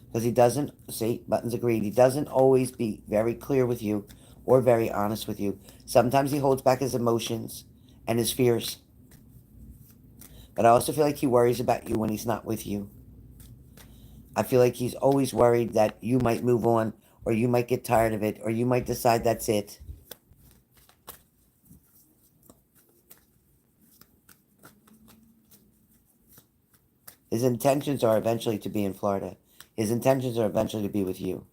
Because he doesn't, see, buttons agreed, he doesn't always be very clear with you or very honest with you. Sometimes he holds back his emotions and his fears. But I also feel like he worries about you when he's not with you. I feel like he's always worried that you might move on, or you might get tired of it, or you might decide that's it. His intentions are eventually to be in Florida. His intentions are eventually to be with you.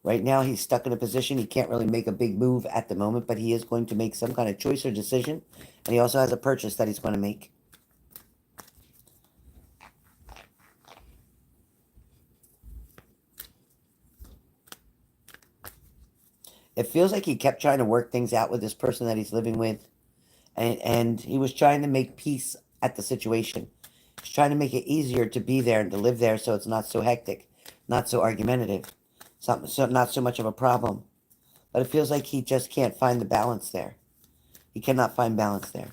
Right now, he's stuck in a position. He can't really make a big move at the moment, but he is going to make some kind of choice or decision. And he also has a purchase that he's going to make. It feels like he kept trying to work things out with this person that he's living with. And he was trying to make peace at the situation. He's trying to make it easier to be there and to live there so it's not so hectic, not so argumentative, not so much of a problem. But it feels like he just can't find the balance there. He cannot find balance there.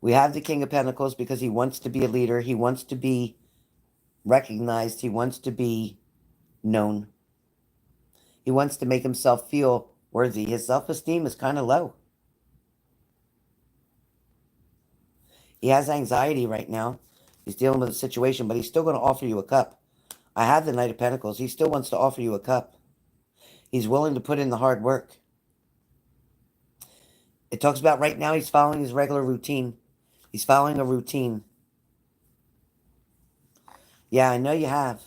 We have the King of Pentacles because he wants to be a leader. He wants to be recognized. He wants to be known. He wants to make himself feel worthy. His self-esteem is kind of low. He has anxiety right now. He's dealing with a situation, but he's still going to offer you a cup. I have the Knight of Pentacles. He still wants to offer you a cup. He's willing to put in the hard work. It talks about right now he's following his regular routine. He's following a routine. Yeah, I know you have.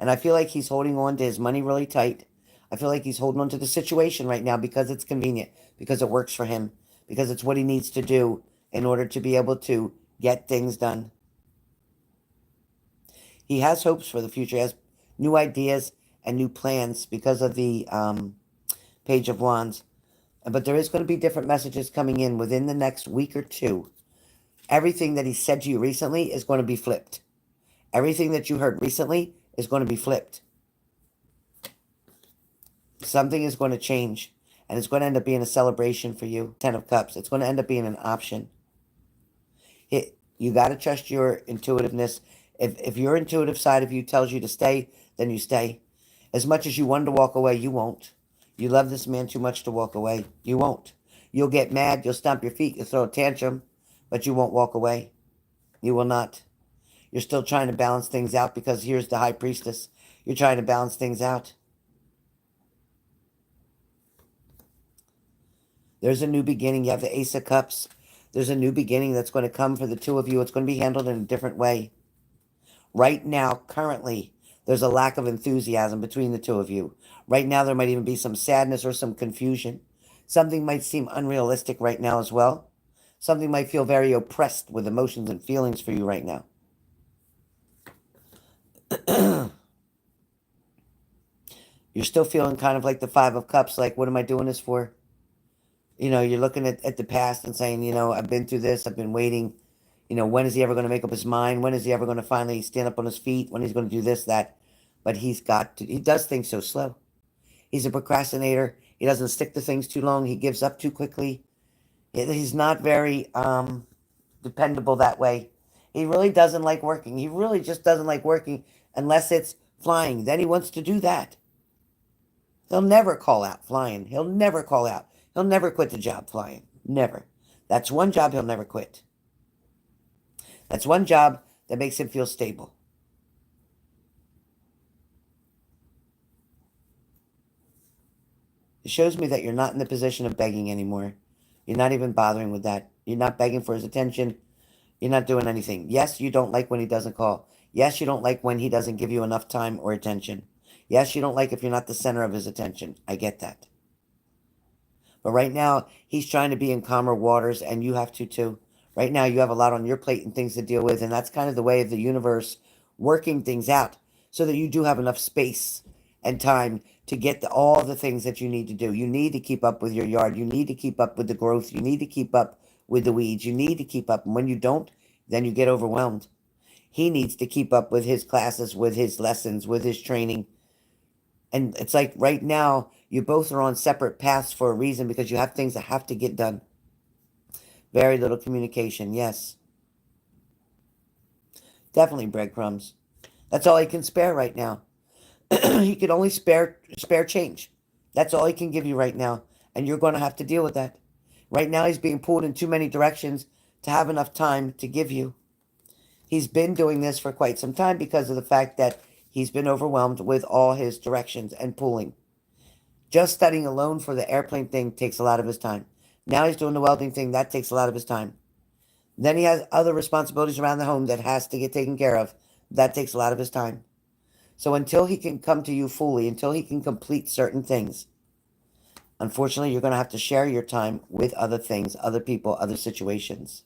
And I feel like he's holding on to his money really tight. I feel like he's holding on to the situation right now because it's convenient, because it works for him, because it's what he needs to do in order to be able to get things done. He has hopes for the future. He has new ideas and new plans because of the Page of Wands. But there is going to be different messages coming in within the next week or two. Everything that he said to you recently is going to be flipped. Everything that you heard recently is going to be flipped. Something is going to change. And it's going to end up being a celebration for you. Ten of Cups. It's going to end up being an option. You got to trust your intuitiveness. If your intuitive side of you tells you to stay, then you stay. As much as you want to walk away, you won't. You love this man too much to walk away. You won't. You'll get mad. You'll stomp your feet. You'll throw a tantrum. But you won't walk away. You will not. You're still trying to balance things out because here's the High Priestess. You're trying to balance things out. There's a new beginning. You have the Ace of Cups. There's a new beginning that's going to come for the two of you. It's going to be handled in a different way. Right now, currently, there's a lack of enthusiasm between the two of you. Right now, there might even be some sadness or some confusion. Something might seem unrealistic right now as well. Something might feel very oppressed with emotions and feelings for you right now. You're still feeling kind of like the Five of Cups, like, what am I doing this for? You know, you're looking at the past and saying, you know, I've been through this, I've been waiting. You know, when is he ever going to make up his mind? When is he ever going to finally stand up on his feet? When he's going to do this, that? But he does things so slow. He's a procrastinator. He doesn't stick to things too long. He gives up too quickly. He's not very dependable that way. He really doesn't like working. He really just doesn't like working unless it's flying. Then he wants to do that. He'll never call out flying. He'll never call out. He'll never quit the job flying. Never. That's one job he'll never quit. That's one job that makes him feel stable. It shows me that you're not in the position of begging anymore. You're not even bothering with that. You're not begging for his attention. You're not doing anything. Yes, you don't like when he doesn't call. Yes, you don't like when he doesn't give you enough time or attention. Yes, you don't like if you're not the center of his attention. I get that. But right now, he's trying to be in calmer waters, and you have to too. Right now, you have a lot on your plate and things to deal with, and that's kind of the way of the universe working things out so that you do have enough space and time to get all the things that you need to do. You need to keep up with your yard. You need to keep up with the growth. You need to keep up with the weeds. You need to keep up. And when you don't, then you get overwhelmed. He needs to keep up with his classes, with his lessons, with his training. And it's like right now, you both are on separate paths for a reason because you have things that have to get done. Very little communication, yes. Definitely breadcrumbs. That's all he can spare right now. He can only spare change. That's all he can give you right now. And you're going to have to deal with that. Right now, he's being pulled in too many directions to have enough time to give you. He's been doing this for quite some time because of the fact that he's been overwhelmed with all his directions and pulling. Just studying alone for the airplane thing takes a lot of his time. Now he's doing the welding thing. That takes a lot of his time. Then he has other responsibilities around the home that has to get taken care of. That takes a lot of his time. So until he can come to you fully, until he can complete certain things, unfortunately, you're going to have to share your time with other things, other people, other situations.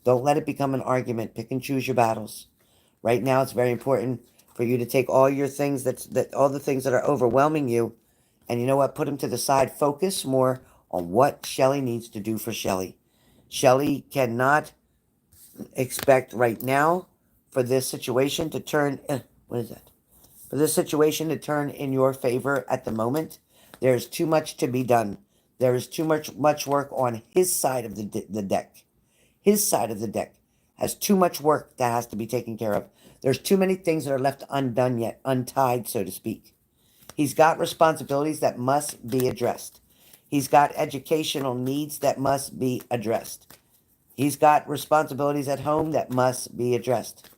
Don't let it become an argument. Pick and choose your battles. Right now, it's very important for you to take all your things, all the things that are overwhelming you, and you know what? Put them to the side. Focus more on what Shelly needs to do for Shelly. Shelly cannot expect right now for this situation to turn... what is that? For this situation to turn in your favor at the moment. There's too much to be done. There is too much work on his side of the deck. His side of the deck has too much work that has to be taken care of. There's too many things that are left undone yet, untied, so to speak. He's got responsibilities that must be addressed. He's got educational needs that must be addressed. He's got responsibilities at home that must be addressed.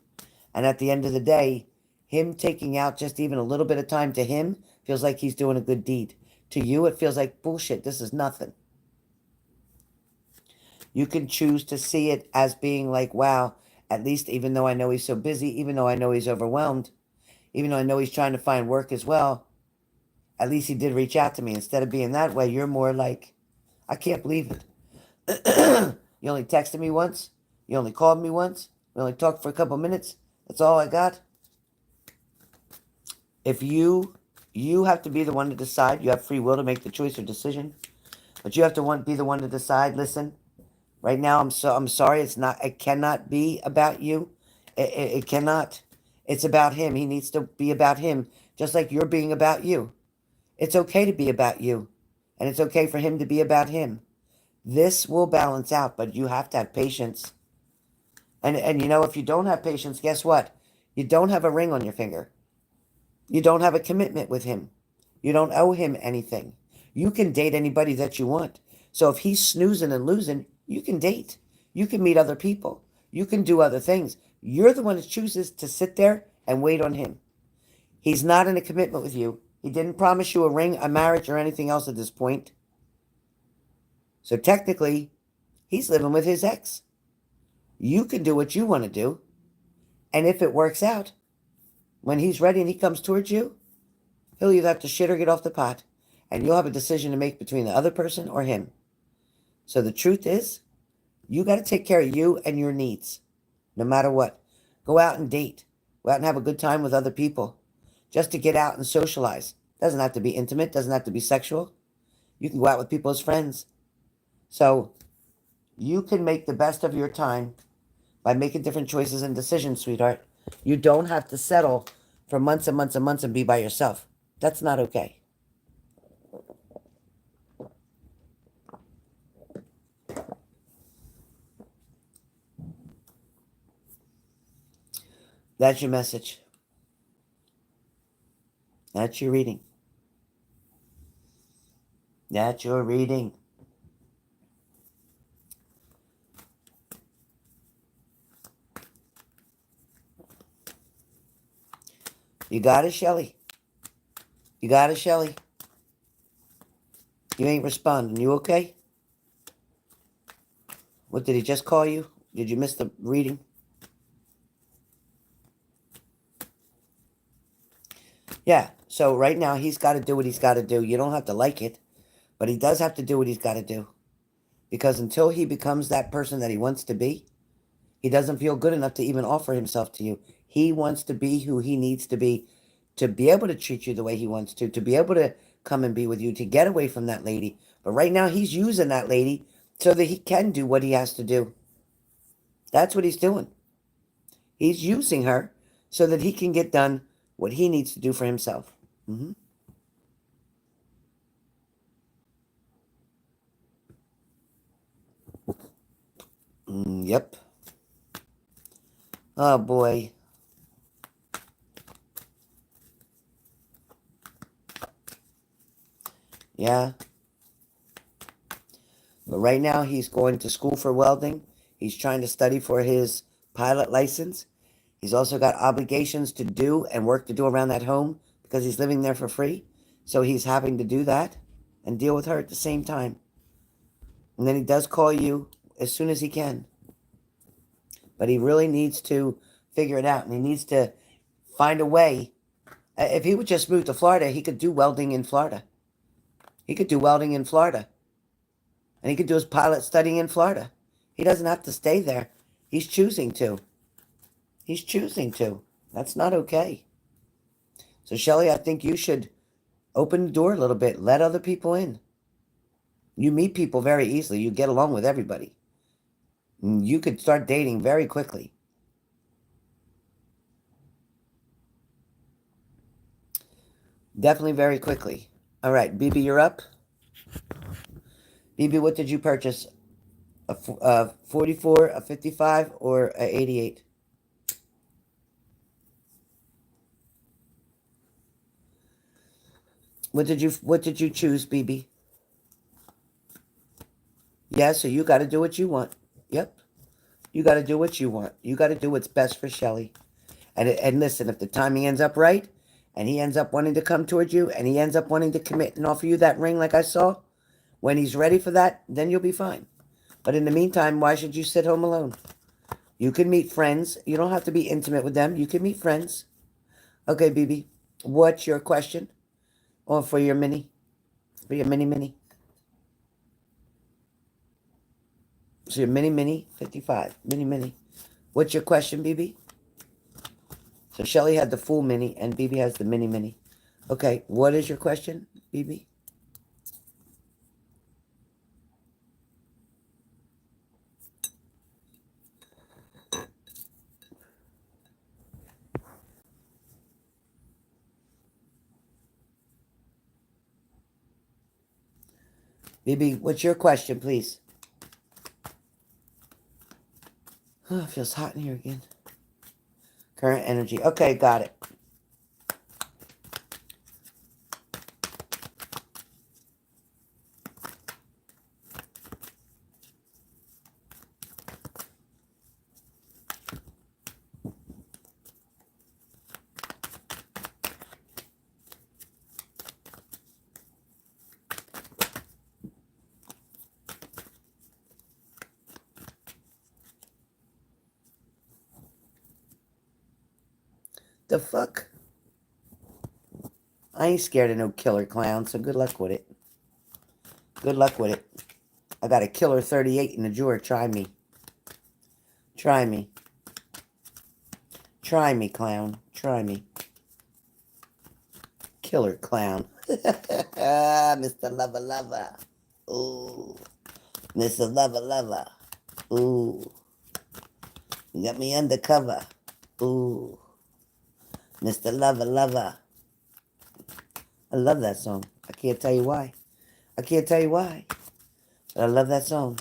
And at the end of the day, him taking out just even a little bit of time to him feels like he's doing a good deed. To you, it feels like bullshit. This is nothing. You can choose to see it as being like, wow, at least even though I know he's so busy, even though I know he's overwhelmed, even though I know he's trying to find work as well, at least he did reach out to me. Instead of being that way, you're more like, I can't believe it. You only texted me once. You only called me once. We only talked for a couple minutes. That's all I got. If you have to be the one to decide. You have free will to make the choice or decision. But you have to be the one to decide. Listen, right now I'm sorry. It cannot be about you. It cannot. It's about him. He needs to be about him, just like you're being about you. It's okay to be about you, and it's okay for him to be about him. This will balance out, but you have to have patience. And you know, if you don't have patience, guess what? You don't have a ring on your finger. You don't have a commitment with him. You don't owe him anything. You can date anybody that you want. So if he's snoozing and losing, you can date. You can meet other people. You can do other things. You're the one that chooses to sit there and wait on him. He's not in a commitment with you. He didn't promise you a ring, a marriage, or anything else at this point. So technically, he's living with his ex. You can do what you want to do. And if it works out, when he's ready and he comes towards you, he'll either have to shit or get off the pot. And you'll have a decision to make between the other person or him. So the truth is, you got to take care of you and your needs, no matter what. Go out and date. Go out and have a good time with other people. Just to get out and socialize. Doesn't have to be intimate. Doesn't have to be sexual. You can go out with people as friends. So you can make the best of your time by making different choices and decisions, sweetheart. You don't have to settle for months and months and months and be by yourself. That's not okay. That's your message. That's your reading. That's your reading. You got it, Shelly. You got it, Shelly. You ain't responding. You okay? What, did he just call you? Did you miss the reading? Yeah, so right now he's got to do what he's got to do. You don't have to like it, but he does have to do what he's got to do. Because until he becomes that person that he wants to be, he doesn't feel good enough to even offer himself to you. He wants to be who he needs to be able to treat you the way he wants to be able to come and be with you, to get away from that lady. But right now he's using that lady so that he can do what he has to do. That's what he's doing. He's using her so that he can get done what he needs to do for himself. Mm-hmm. Yep. Oh, boy. Yeah. But right now he's going to school for welding. He's trying to study for his pilot license. He's also got obligations to do and work to do around that home because he's living there for free. So he's having to do that and deal with her at the same time. And then he does call you as soon as he can. But he really needs to figure it out, and he needs to find a way. If he would just move to Florida, he could do welding in Florida. He could do welding in Florida. And he could do his pilot studying in Florida. He doesn't have to stay there. He's choosing to. He's choosing to. That's not okay. So, Shelly, I think you should open the door a little bit. Let other people in. You meet people very easily. You get along with everybody. You could start dating very quickly. Definitely very quickly. All right, BB, you're up. BB, what did you purchase? A 44, a 55, or a 88? What did you choose, BB? Yeah, so you got to do what you want. Yep. You got to do what you want. You got to do what's best for Shelly. And listen, if the timing ends up right, and he ends up wanting to come towards you, and he ends up wanting to commit and offer you that ring like I saw, when he's ready for that, then you'll be fine. But in the meantime, why should you sit home alone? You can meet friends. You don't have to be intimate with them. You can meet friends. Okay, BB, what's your question? Or for your mini? For your mini? So your mini, 55. Mini. What's your question, BB? So Shelly had the full mini, and BB has the mini. Okay, what is your question, BB? BB, what's your question, please? Oh, it feels hot in here again. Current energy. Okay, got it. The fuck? I ain't scared of no killer clown, so good luck with it. Good luck with it. I got a killer 38 in the drawer. Try me. Try me. Try me, clown. Try me. Killer clown. Mr. Lover Lover. Ooh. Mr. Lover Lover. Ooh. You got me undercover. Ooh. Mr. Lover Lover. I love that song. I can't tell you why. I can't tell you why. But I love that song.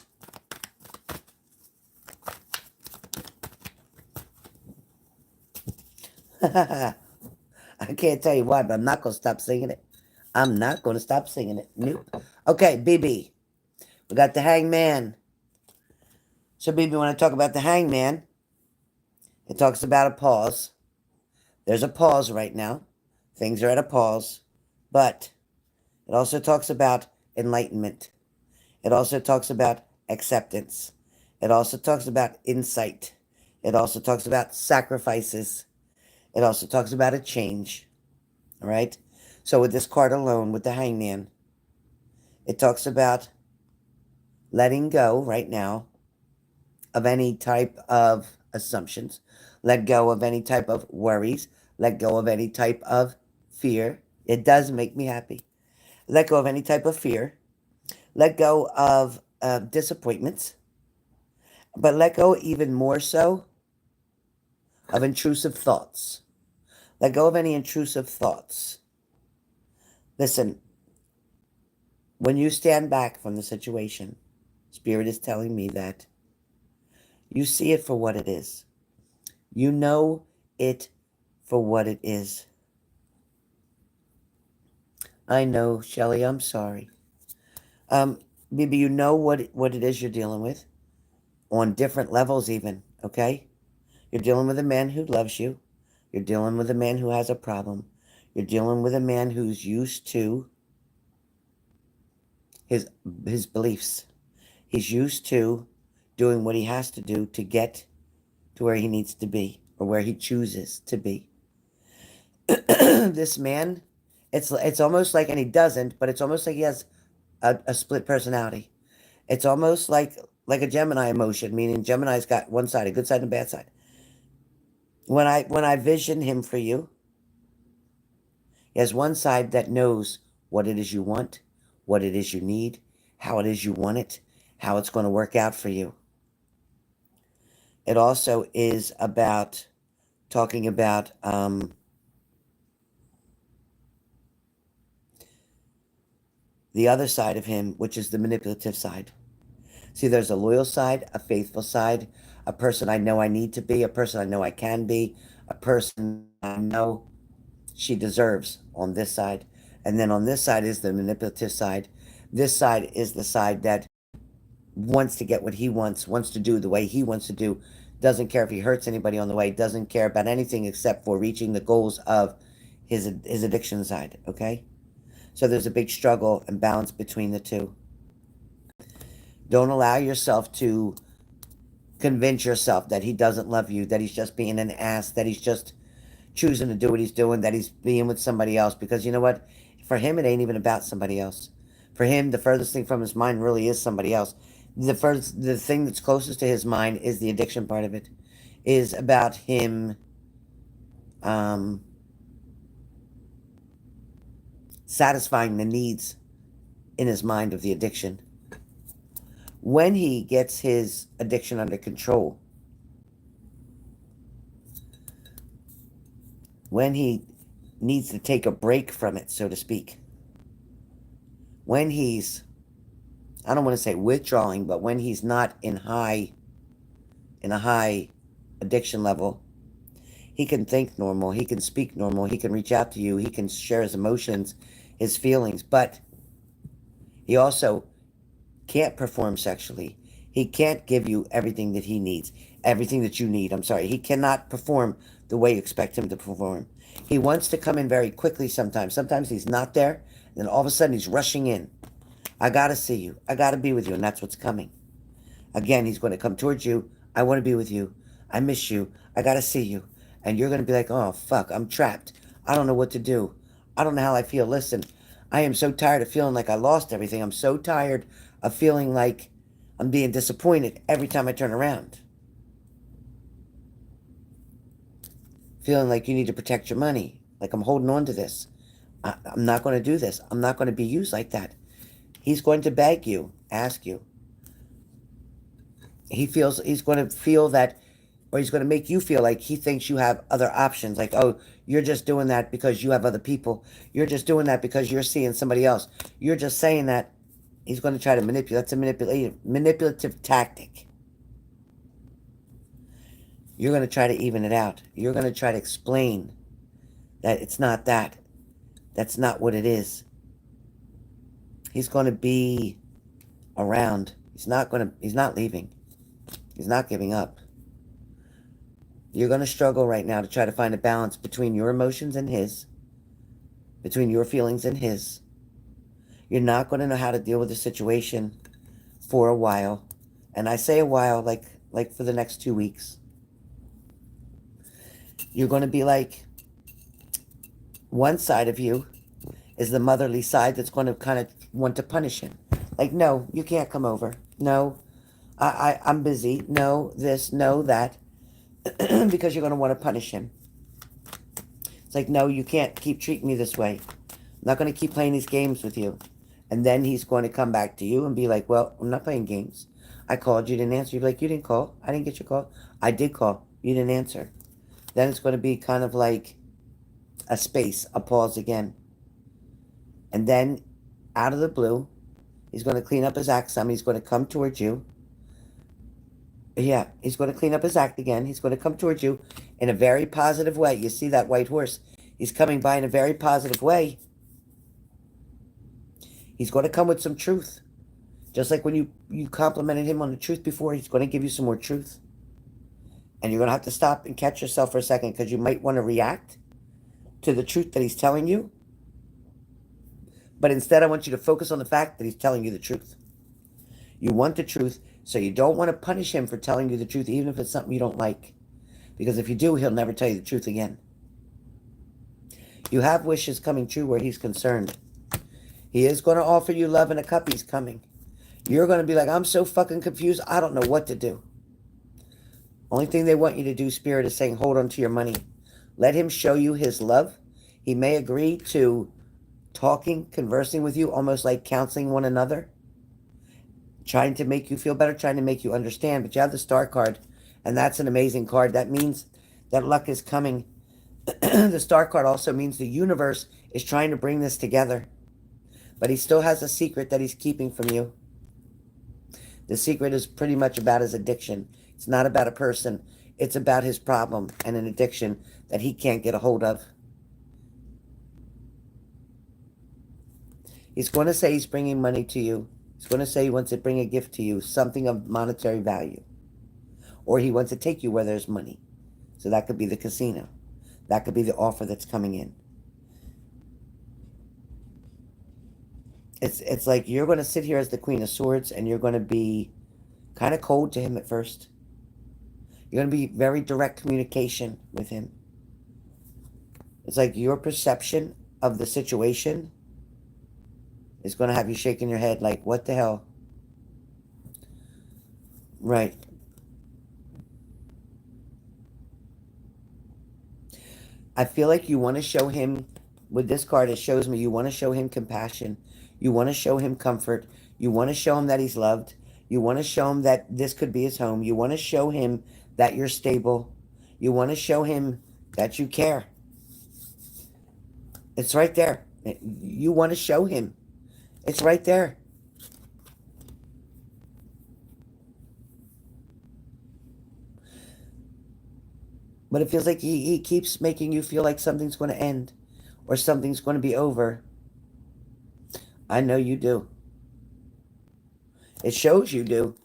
I can't tell you why, but I'm not going to stop singing it. I'm not going to stop singing it. Nope. Okay, BB. We got the Hangman. So, BB, when I talk about the Hangman, it talks about a pause. There's a pause right now. Things are at a pause. But it also talks about enlightenment. It also talks about acceptance. It also talks about insight. It also talks about sacrifices. It also talks about a change. All right? So with this card alone, with the Hangman, it talks about letting go right now of any type of assumptions. Let go of any type of worries. Let go of any type of fear. It does make me happy. Let go of any type of fear. Let go of disappointments. But let go even more so of intrusive thoughts. Let go of any intrusive thoughts. Listen, when you stand back from the situation, Spirit is telling me that you see it for what it is. You know it for what it is. I know, Shelley, I'm sorry. Maybe you know what it is you're dealing with on different levels even, okay? You're dealing with a man who loves you. You're dealing with a man who has a problem. You're dealing with a man who's used to his beliefs. He's used to doing what he has to do to get to where he needs to be or where he chooses to be. This man, it's almost like, and he doesn't, but it's almost like he has a split personality. It's almost like a Gemini emotion, meaning Gemini's got one side, a good side and a bad side. When I vision him for you, he has one side that knows what it is you want, what it is you need, how it is you want it, how it's going to work out for you. It also is about talking about the other side of him, which is the manipulative side. See, there's a loyal side, a faithful side, a person I know I need to be, a person I know I can be, a person I know she deserves on this side. And then on this side is the manipulative side. This side is the side that wants to get what he wants to do the way he wants to do, doesn't care if he hurts anybody on the way, doesn't care about anything except for reaching the goals of his addiction side, okay? So there's a big struggle and balance between the two. Don't allow yourself to convince yourself that he doesn't love you, that he's just being an ass, that he's just choosing to do what he's doing, that he's being with somebody else. Because you know what? For him, it ain't even about somebody else. For him, the furthest thing from his mind really is somebody else. The thing that's closest to his mind is the addiction part of it, is about him satisfying the needs in his mind of the addiction. When he gets his addiction under control, when he needs to take a break from it, so to speak, when he's I don't want to say withdrawing, but when he's not in a high addiction level, he can think normal, he can speak normal, he can reach out to you, he can share his emotions, his feelings, but he also can't perform sexually. He can't give you everything that he needs, everything that you need. I'm sorry. He cannot perform the way you expect him to perform. He wants to come in very quickly sometimes. Sometimes he's not there, and then all of a sudden he's rushing in. I got to see you. I got to be with you, and that's what's coming. Again, he's going to come towards you. I want to be with you. I miss you. I got to see you. And you're going to be like, oh, fuck, I'm trapped. I don't know what to do. I don't know how I feel. Listen, I am so tired of feeling like I lost everything. I'm so tired of feeling like I'm being disappointed every time I turn around. Feeling like you need to protect your money. Like I'm holding on to this. I'm not going to do this. I'm not going to be used like that. He's going to beg you, ask you. He's going to feel that, or he's going to make you feel like he thinks you have other options. Like, oh, you're just doing that because you have other people. You're just doing that because you're seeing somebody else. You're just saying that. He's going to try to manipulate. That's a manipulative tactic. You're going to try to even it out. You're going to try to explain that it's not that. That's not what it is. He's going to be around. He's not leaving. He's not giving up. You're going to struggle right now to try to find a balance between your emotions and his, between your feelings and his. You're not going to know how to deal with the situation for a while. And I say a while, like for the next 2 weeks. You're going to be like, one side of you is the motherly side that's going to kind of want to punish him. Like, no, you can't come over. No, I'm busy. No, this, no, that. Because you're going to want to punish him. It's like, no, you can't keep treating me this way. I'm not going to keep playing these games with you. And then he's going to come back to you and be like, well, I'm not playing games. I called, you didn't answer. You'd be like, you didn't call. I didn't get your call. I did call. You didn't answer. Then it's going to be kind of like a space, a pause again. And then, out of the blue, he's going to clean up his act some. He's going to come towards you. Yeah, he's going to clean up his act again. He's going to come towards you in a very positive way. You see that white horse? He's coming by in a very positive way. He's going to come with some truth. Just like when you complimented him on the truth before, he's going to give you some more truth. And you're going to have to stop and catch yourself for a second because you might want to react to the truth that he's telling you. But instead, I want you to focus on the fact that he's telling you the truth. You want the truth, so you don't want to punish him for telling you the truth, even if it's something you don't like. Because if you do, he'll never tell you the truth again. You have wishes coming true where he's concerned. He is going to offer you love in a cup. He's coming. You're going to be like, I'm so fucking confused. I don't know what to do. Only thing they want you to do, Spirit, is saying, hold on to your money. Let him show you his love. He may agree to talking, conversing with you, almost like counseling one another. Trying to make you feel better, trying to make you understand. But you have the Star card, and that's an amazing card. That means that luck is coming. The Star card also means the universe is trying to bring this together. But he still has a secret that he's keeping from you. The secret is pretty much about his addiction. It's not about a person. It's about his problem and an addiction that he can't get a hold of. He's going to say he's bringing money to you. He's going to say he wants to bring a gift to you, something of monetary value. Or he wants to take you where there's money. So that could be the casino. That could be the offer that's coming in. It's like you're going to sit here as the Queen of Swords and you're going to be kind of cold to him at first. You're going to be very direct communication with him. It's like your perception of the situation is going to have you shaking your head like, what the hell? Right. I feel like you want to show him, with this card, it shows me you want to show him compassion. You want to show him comfort. You want to show him that he's loved. You want to show him that this could be his home. You want to show him that you're stable. You want to show him that you care. It's right there. You want to show him. It's right there. But it feels like he keeps making you feel like something's going to end or something's going to be over. I know you do. It shows you do.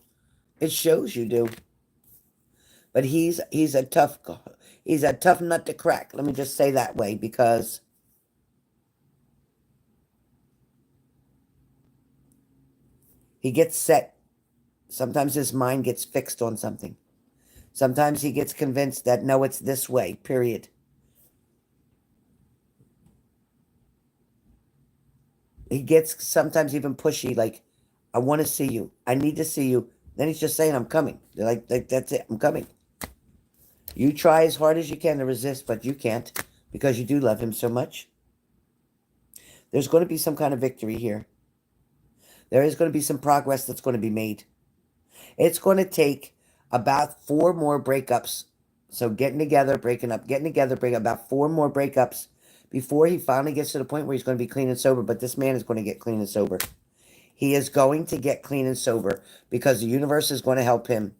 It shows you do. But he's a tough nut to crack. Let me just say that way, because he gets set. Sometimes his mind gets fixed on something. Sometimes he gets convinced that no, it's this way, period. He gets sometimes even pushy, like, I want to see you. I need to see you. Then he's just saying, I'm coming. They're like, that's it, I'm coming. You try as hard as you can to resist, but you can't, because you do love him so much. There's going to be some kind of victory here. There is going to be some progress that's going to be made. It's going to take about 4 more breakups. So getting together, breaking up, getting together, breaking up, about 4 more breakups before he finally gets to the point where he's going to be clean and sober. But this man is going to get clean and sober. He is going to get clean and sober because the universe is going to help him.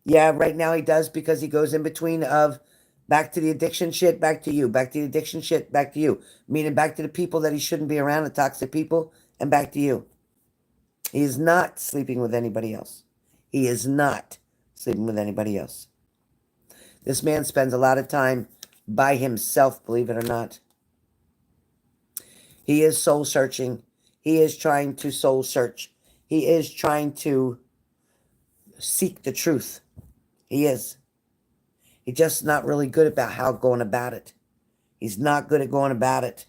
Yeah, right now he does, because he goes in between of back to the addiction shit, back to you, back to the addiction shit, back to you. Meaning back to the people that he shouldn't be around, the toxic people, and back to you. He is not sleeping with anybody else. He is not sleeping with anybody else. This man spends a lot of time by himself, believe it or not. He is soul searching. He is trying to soul search. He is trying to seek the truth. He is. He's just not really good about how going about it. He's not good at going about it.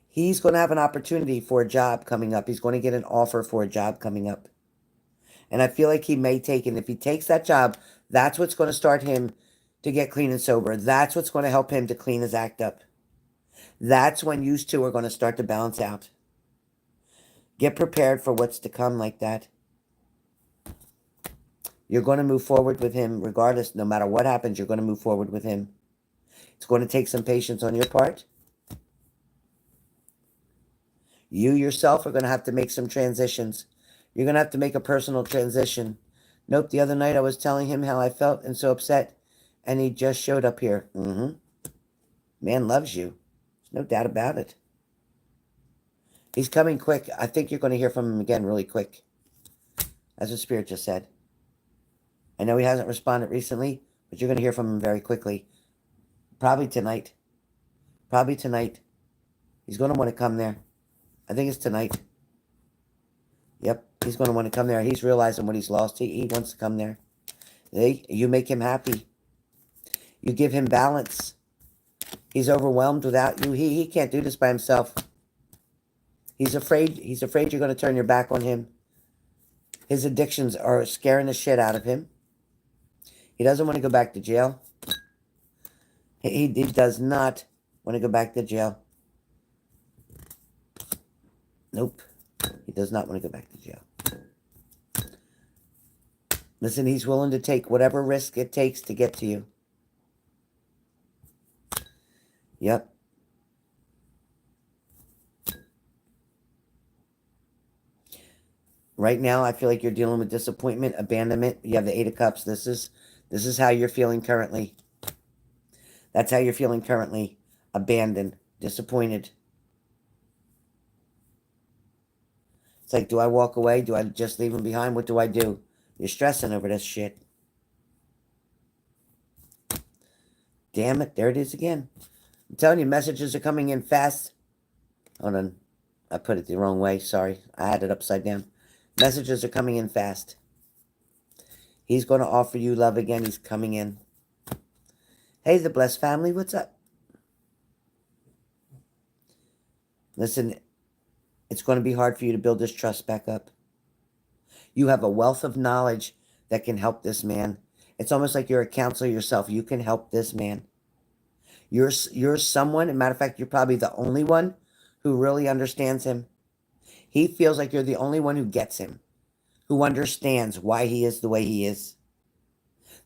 He's going to have an opportunity for a job coming up. He's going to get an offer for a job coming up. And I feel like he may take it. If he takes that job, that's what's going to start him to get clean and sober. That's what's going to help him to clean his act up. That's when you two are going to start to balance out. Get prepared for what's to come like that. You're going to move forward with him regardless. No matter what happens, you're going to move forward with him. It's going to take some patience on your part. You yourself are going to have to make some transitions. You're going to have to make a personal transition. Nope, the other night I was telling him how I felt and so upset, and he just showed up here. Man loves you. There's no doubt about it. He's coming quick. I think you're going to hear from him again really quick. That's what Spirit just said. I know he hasn't responded recently, but you're going to hear from him very quickly. Probably tonight. Probably tonight. He's going to want to come there. I think it's tonight. Yep, he's going to want to come there. He's realizing what he's lost. He wants to come there. You make him happy. You give him balance. He's overwhelmed without you. He can't do this by himself. He's afraid. He's afraid you're going to turn your back on him. His addictions are scaring the shit out of him. He doesn't want to go back to jail. He does not want to go back to jail. Nope. He does not want to go back to jail. Listen, he's willing to take whatever risk it takes to get to you. Yep. Right now, I feel like you're dealing with disappointment, abandonment. You have the 8 of Cups. This is how you're feeling currently. That's how you're feeling currently. Abandoned, disappointed. It's like, do I walk away? Do I just leave him behind? What do I do? You're stressing over this shit. Damn it. There it is again. I'm telling you, messages are coming in fast. Hold on. I put it the wrong way. Sorry. I had it upside down. Messages are coming in fast. He's going to offer you love again. He's coming in. Hey, the Blessed family. What's up? Listen, it's going to be hard for you to build this trust back up. You have a wealth of knowledge that can help this man. It's almost like you're a counselor yourself. You can help this man. You're someone, as a matter of fact, you're probably the only one who really understands him. He feels like you're the only one who gets him, who understands why he is the way he is.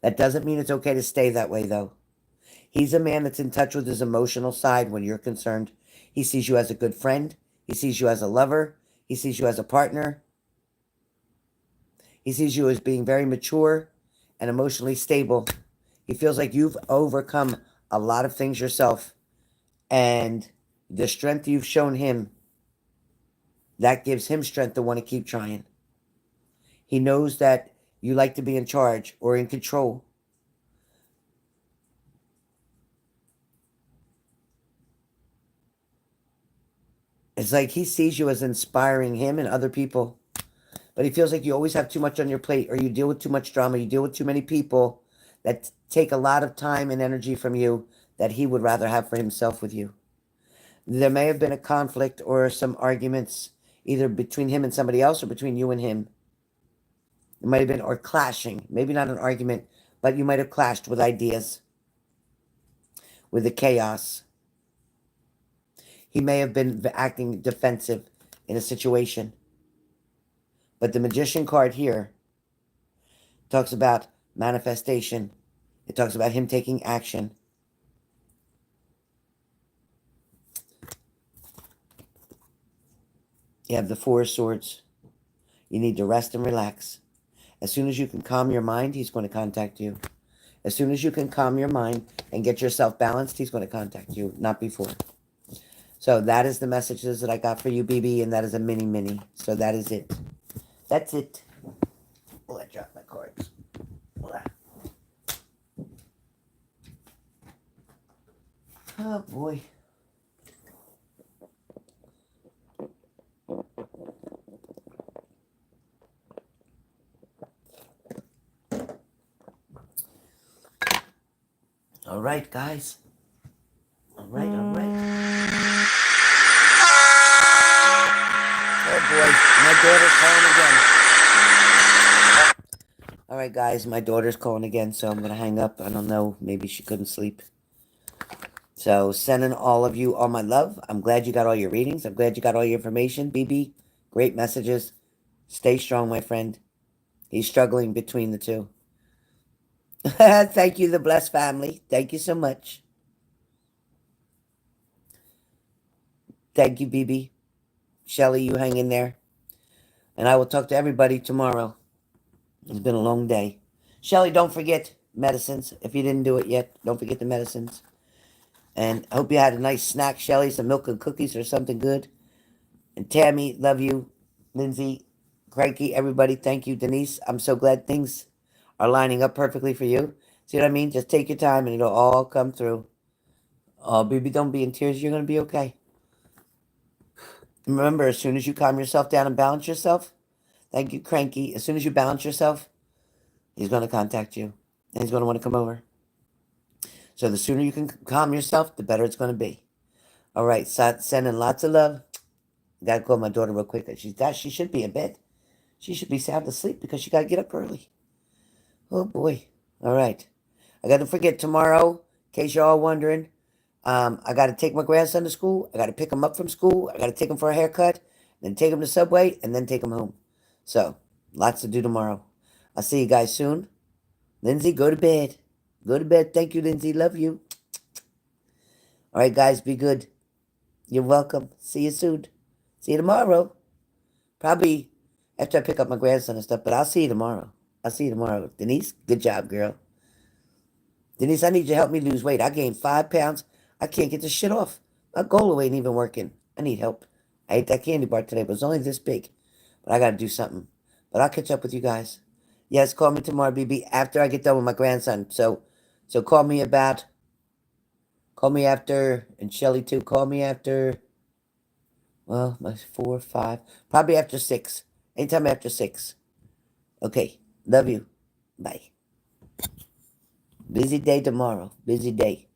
That doesn't mean it's okay to stay that way, though. He's a man that's in touch with his emotional side when you're concerned. He sees you as a good friend. He sees you as a lover. He sees you as a partner. He sees you as being very mature and emotionally stable. He feels like you've overcome a lot of things yourself. And the strength you've shown him, that gives him strength to want to keep trying. He knows that you like to be in charge or in control. It's like he sees you as inspiring him and other people. But he feels like you always have too much on your plate, or you deal with too much drama, you deal with too many people that take a lot of time and energy from you that he would rather have for himself with you. There may have been a conflict or some arguments either between him and somebody else or between you and him. It might have been, or clashing, maybe not an argument, but you might have clashed with ideas, with the chaos. He may have been acting defensive in a situation. But the Magician card here talks about manifestation. It talks about him taking action. You have the Four of Swords. You need to rest and relax. As soon as you can calm your mind, he's going to contact you. As soon as you can calm your mind and get yourself balanced, he's going to contact you, not before. So that is the messages that I got for you, BB, and that is a mini. So that is it. That's it. Oh, I dropped my cards. Oh, boy. All right, guys. All right. Oh, boy. My daughter's calling again. All right, guys. My daughter's calling again, so I'm going to hang up. I don't know. Maybe she couldn't sleep. So sending all of you all my love. I'm glad you got all your readings. I'm glad you got all your information. BB, great messages. Stay strong, my friend. He's struggling between the two. Thank you, the Blessed family. Thank you so much. Thank you, BB. Shelly, you hang in there. And I will talk to everybody tomorrow. It's been a long day. Shelly, don't forget medicines. If you didn't do it yet, don't forget the medicines. And I hope you had a nice snack, Shelly, some milk and cookies or something good. And Tammy, love you. Lindsay, Cranky, everybody, thank you. Denise, I'm so glad things are lining up perfectly for you. See what I mean? Just take your time and it'll all come through. Oh, baby, don't be in tears. You're going to be okay. Remember, as soon as you calm yourself down and balance yourself, thank you, Cranky. As soon as you balance yourself, he's going to contact you. And he's going to want to come over. So the sooner you can calm yourself, the better it's going to be. All right, sending lots of love. Got to call my daughter real quick. She should be in bed. She should be sound asleep because she got to get up early. Oh, boy. All right. I got to forget tomorrow, in case you're all wondering, I got to take my grandson to school. I got to pick him up from school. I got to take him for a haircut, then take him to Subway, and then take him home. So, lots to do tomorrow. I'll see you guys soon. Lindsay, go to bed. Go to bed. Thank you, Lindsay. Love you. All right, guys, be good. You're welcome. See you soon. See you tomorrow. Probably after I pick up my grandson and stuff, but I'll see you tomorrow. I'll see you tomorrow. Denise, good job, girl. Denise, I need you to help me lose weight. I gained 5 pounds. I can't get this shit off. My Gola ain't even working. I need help. I ate that candy bar today, but it's only this big. But I got to do something. But I'll catch up with you guys. Yes, call me tomorrow, BB, after I get done with my grandson. So call me after, and Shelly too, call me after, well, my 4, 5, probably after 6. Anytime after 6. Okay, love you. Bye. Busy day tomorrow. Busy day.